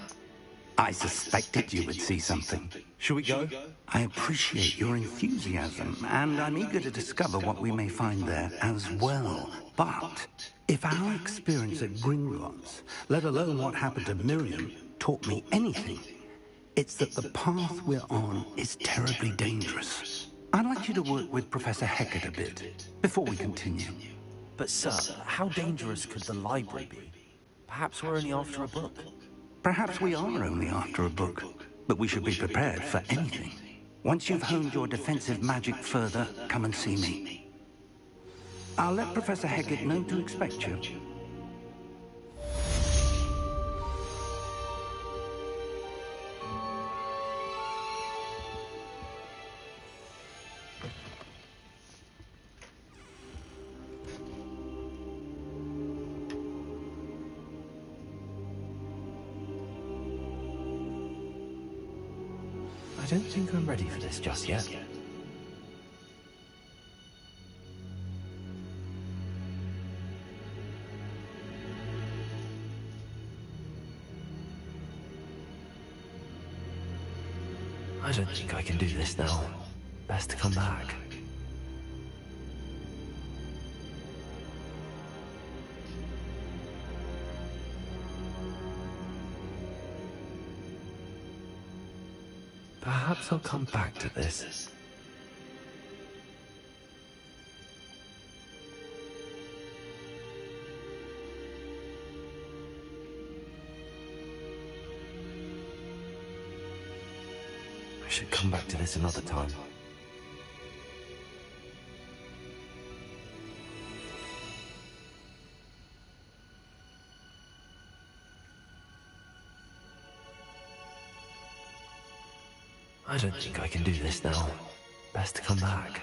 I suspected you would see something. Shall we go? I appreciate your enthusiasm, and I'm eager to discover what we may find there as well. But if our experience at Gringotts, let alone what happened to Miriam, taught me anything, it's that the path we're on is terribly dangerous. I'd like you to work with Professor Hecat a bit, before we continue. But sir, how dangerous could the library be? Perhaps we're only after a book. Perhaps we are only after a book, but we should be prepared for anything. Once you've honed your defensive magic further, come and see me. I'll let Professor Hecat know to expect you. I don't think I'm ready for this just yet. I don't think I can do this now. Best to come back. Perhaps I'll come back to this. I should come back to this another time. I don't think I can do this now. Best to come back.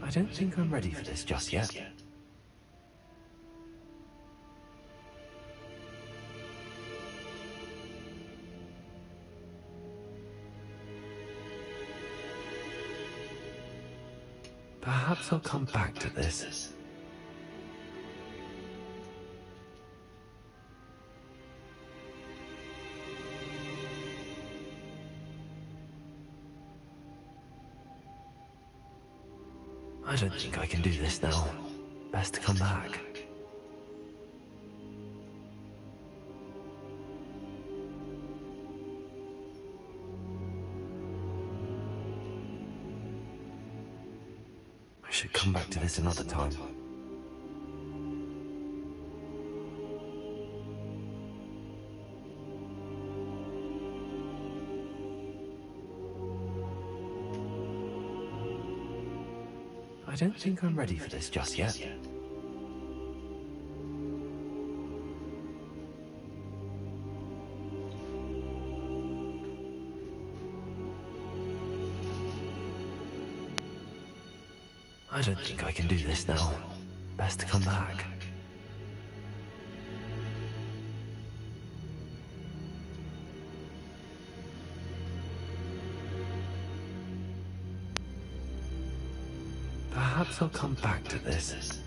I don't think I'm ready for this just yet. Perhaps I'll come back to this. I don't think I can do this now. Best to come back. I should come back to this another time. I don't think I'm ready for this just yet. I don't think I can do this now. Best to come back. Perhaps I'll come back to this.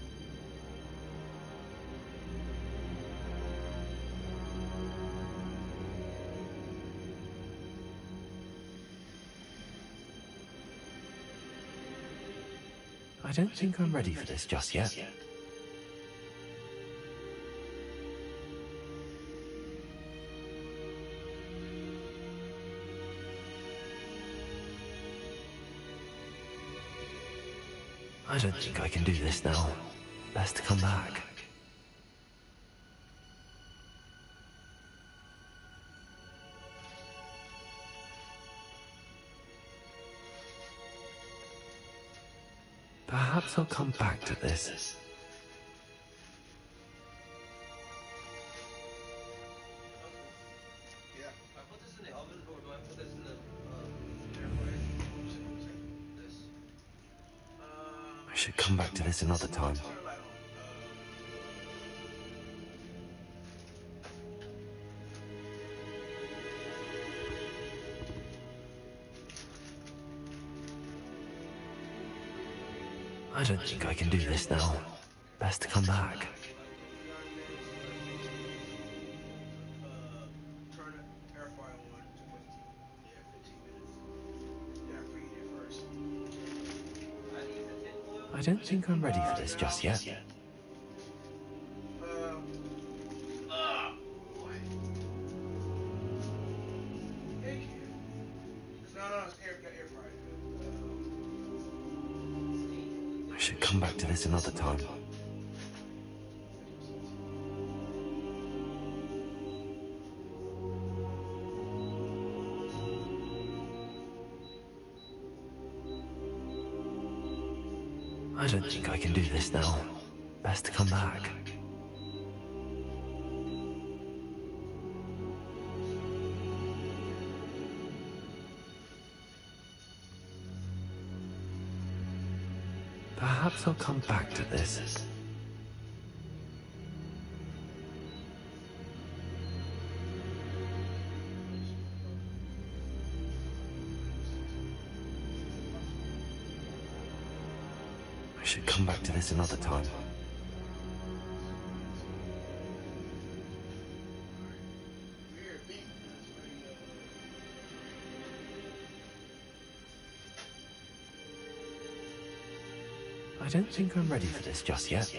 I don't think I'm ready for this just yet. I don't think I can do this now. Best to come back. Perhaps I'll come back to this. I should come back to this another time. I don't think I can do this now. Best to come back. I don't think I'm ready for this just yet. I should come back to this another time. I don't think I can do this now. Best to come back. Perhaps I'll come back to this. I should come back to this another time. I don't think I'm ready for this just yet.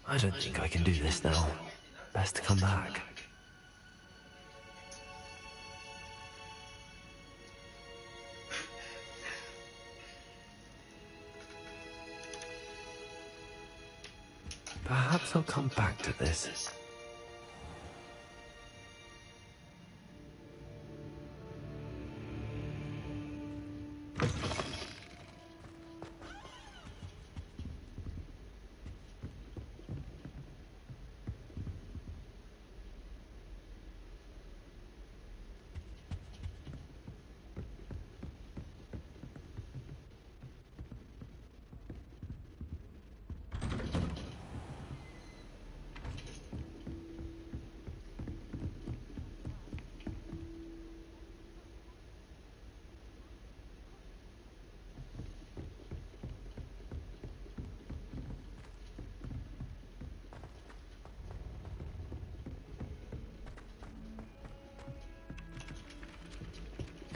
I don't think I can do this now. Best to come back. Perhaps I'll come back to this.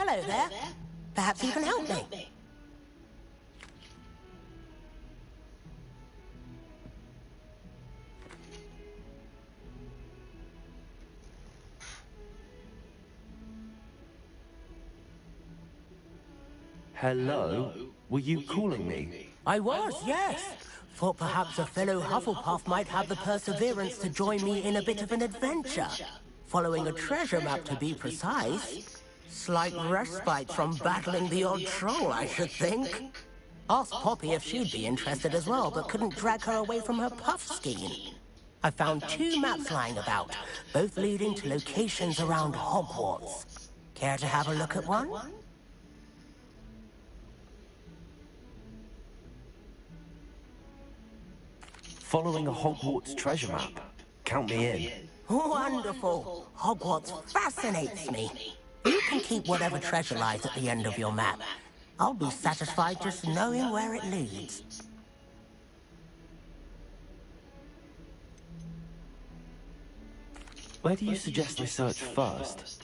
Hello there. Perhaps you can help me. Hello? Were you calling me? I was, yes. Thought perhaps a fellow Hufflepuff might have the perseverance to join me in a bit of an adventure. Following a treasure map, to be precise. Slight respite from battling the odd troll, I should think. Asked Poppy if she'd be interested as well, but couldn't drag her away from her puff skiing. I found 2 maps lying about, both leading to locations around Hogwarts. Care to have a look at one? Following a Hogwarts treasure map. Count me in. Wonderful. Hogwarts fascinates me. You can keep whatever treasure lies at the end of your map. I'll be satisfied just knowing where it leads. Where do you suggest I search first?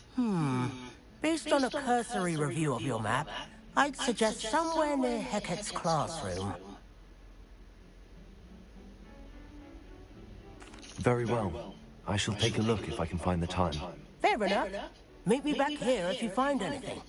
Based on a cursory review of your map, I'd suggest somewhere near Hecat's classroom. Very well. I shall take a look if I can find the time. Fair enough. Meet me back here if you find anything.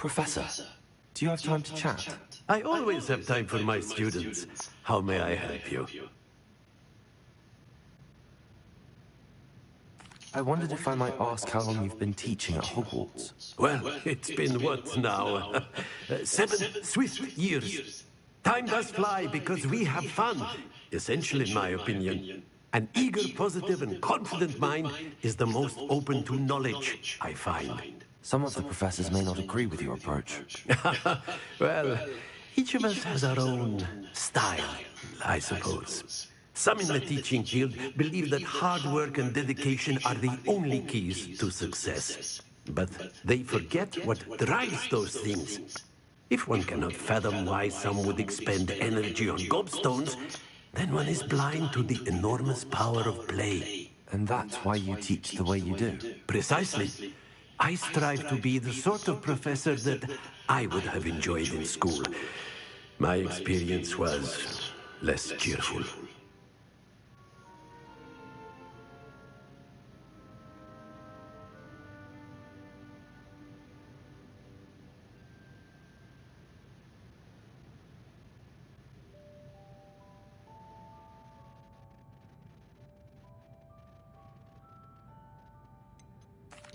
Professor, do you have time to chat? I always have time for my students. How may I help you? I wondered if I might ask how long you've been teaching at Hogwarts. Well, it's been what now? 7 swift years. Time does fly because we have fun, essential in my opinion. An eager, positive, and confident mind is the most open to knowledge, I find. Some of the professors may not agree with your approach. Well, each of us has our own style, I suppose. Some in the teaching field believe that hard work and dedication are the only keys to success. But they forget what drives those things. If one cannot fathom why some would expend energy on gobstones, then one is blind to the enormous power of play. And that's why you teach the way you do? Precisely. I strive to be the sort of professor that I would have enjoyed in school. My experience was less cheerful.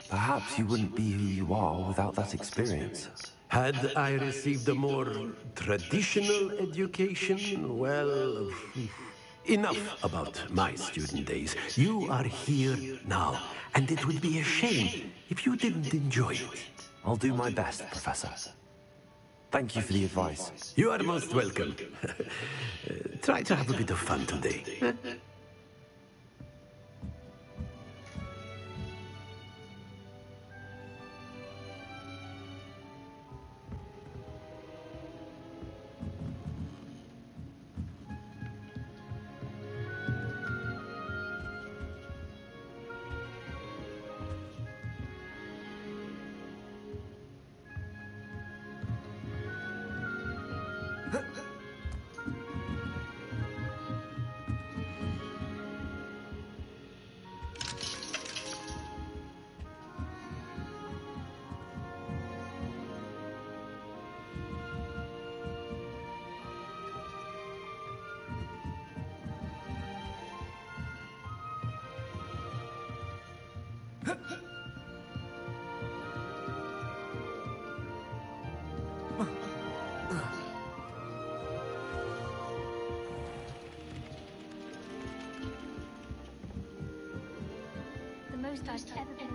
Perhaps you wouldn't be who you are without that experience. Had I received a more traditional education, well, enough about my student days. You are here now, and it would be a shame if you didn't enjoy it. I'll do my best, Professor. Thank you for the advice. You are most welcome. Try to have a bit of fun today. The most I've ever been.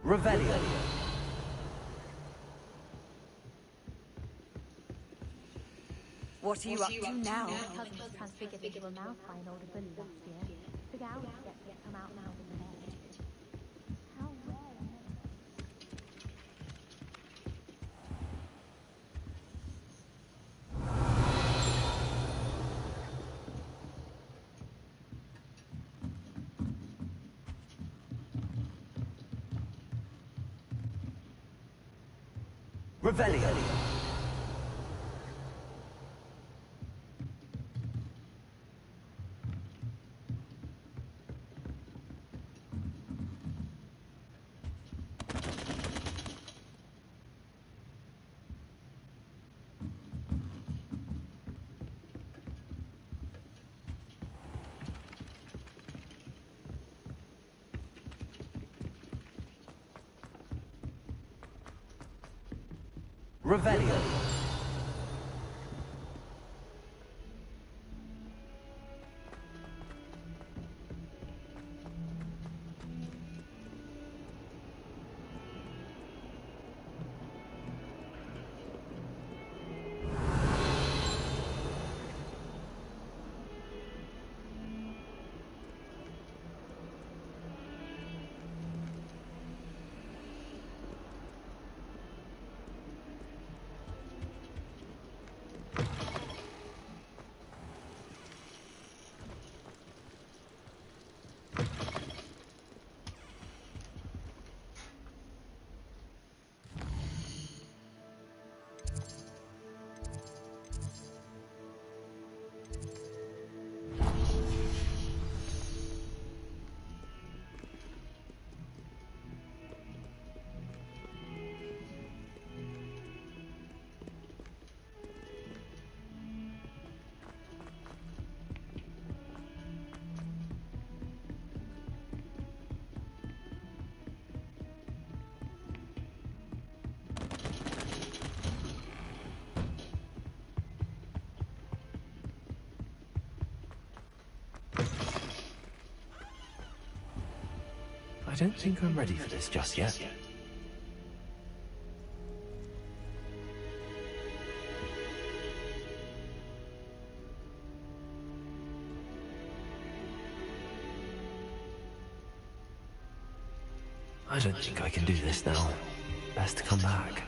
Revelio. What are you up to now? My cousin was transfigured into a mouse by an older bully last year. The gal gets to come out now in the head. How rare. Revelio. Revelio. don't think I'm ready for this just yet. I don't think I can do this now. Best to come back.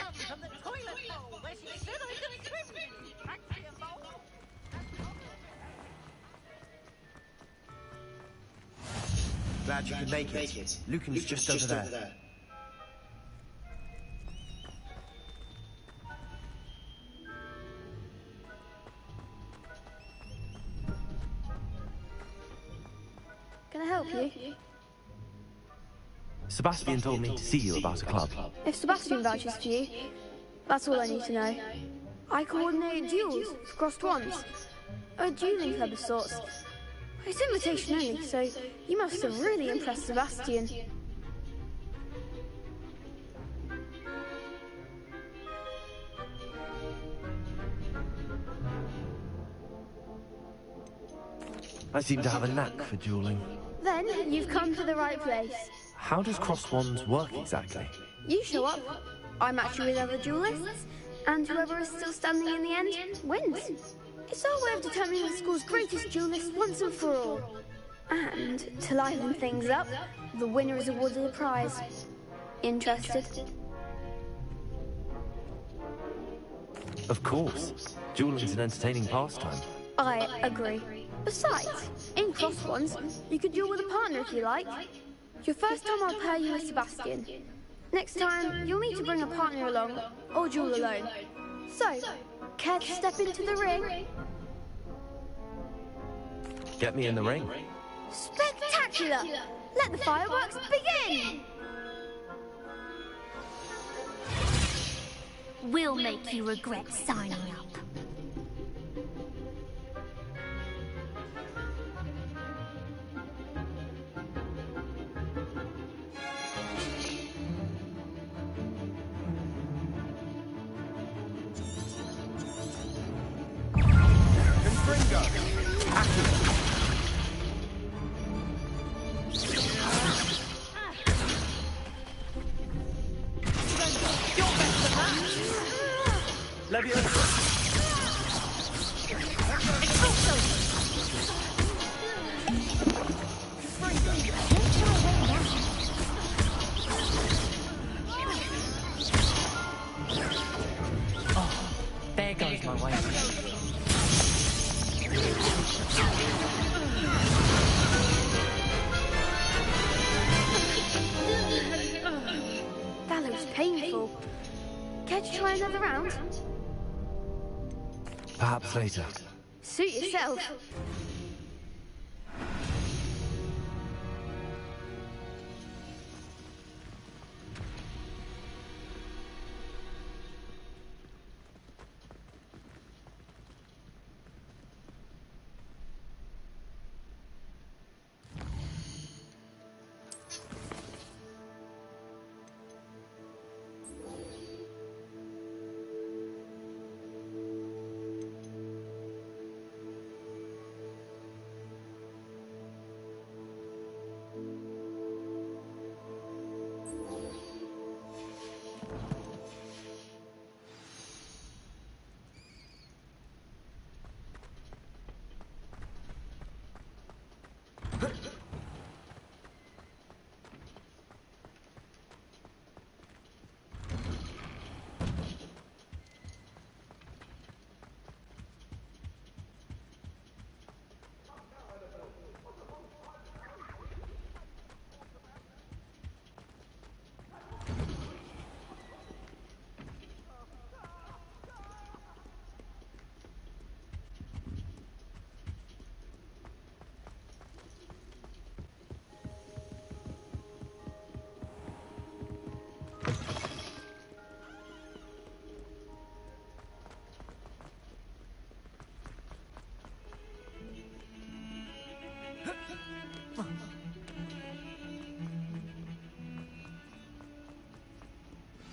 out from the toilet bowl where she said I could swim in taxi and bowl. Glad you could make it. Lucan's just over there. Can I help you? Sebastian told me to see you about a club. If Sebastian vouches for you, that's all I need to know. I coordinate duels for crossed wands. A dueling club of sorts. It's invitation only, so you must have really impressed Sebastian. I seem to have a knack for dueling. Then you've come to the right place. How does crossed wands work exactly? You show up, I match you with other duelists, and whoever is still standing in the end wins. It's our way of determining the school's greatest duelist once and for all. And to liven things up, the winner is awarded a prize. Interested? Of course. Dueling's an entertaining pastime. I agree. Besides, in crossed wands, you could duel with a partner if you like. Your first time I'll pair you with Sebastian. Next time, you'll need to bring a partner along, or duel alone. So, care to step into the ring? Get me in the ring. Spectacular! Let the fireworks begin! We'll make you regret signing up. There goes my way. That looks painful. Care to try another round? Perhaps later. Suit yourself.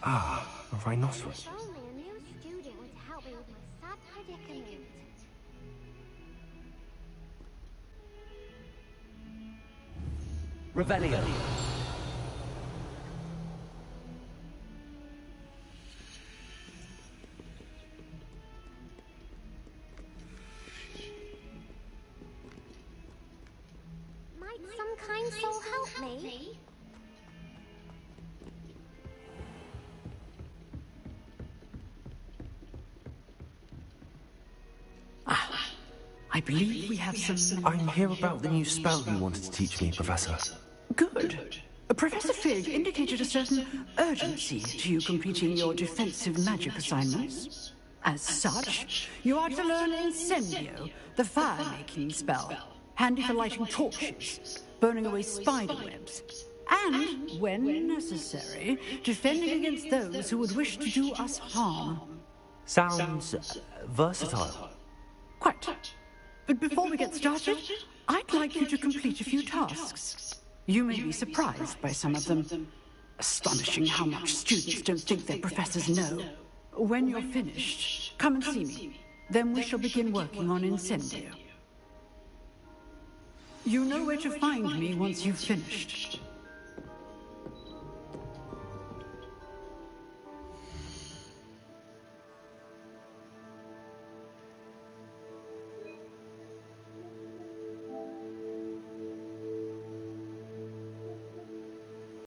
Ah, a rhinoceros. If only a new student would help me with my sad predicament. Revelio. Might some kind soul help me? I believe we have some... I'm here about the new spell you wanted to teach me, Professor. Good. Professor Fig indicated a certain urgency to you completing your defensive magic assignments. As such, you are to learn Incendio, the fire-making spell, handy for lighting torches, burning away spider webs, and, when necessary, defending against those who would wish to do us harm. Sounds versatile. Quite. But before we get started, I'd like you to complete a few tasks. You may be surprised by some of them. Astonishing how much students don't think their professors know. When you're finished, come and see me. Then we shall begin working on Incendio. You know where to find me once you've finished.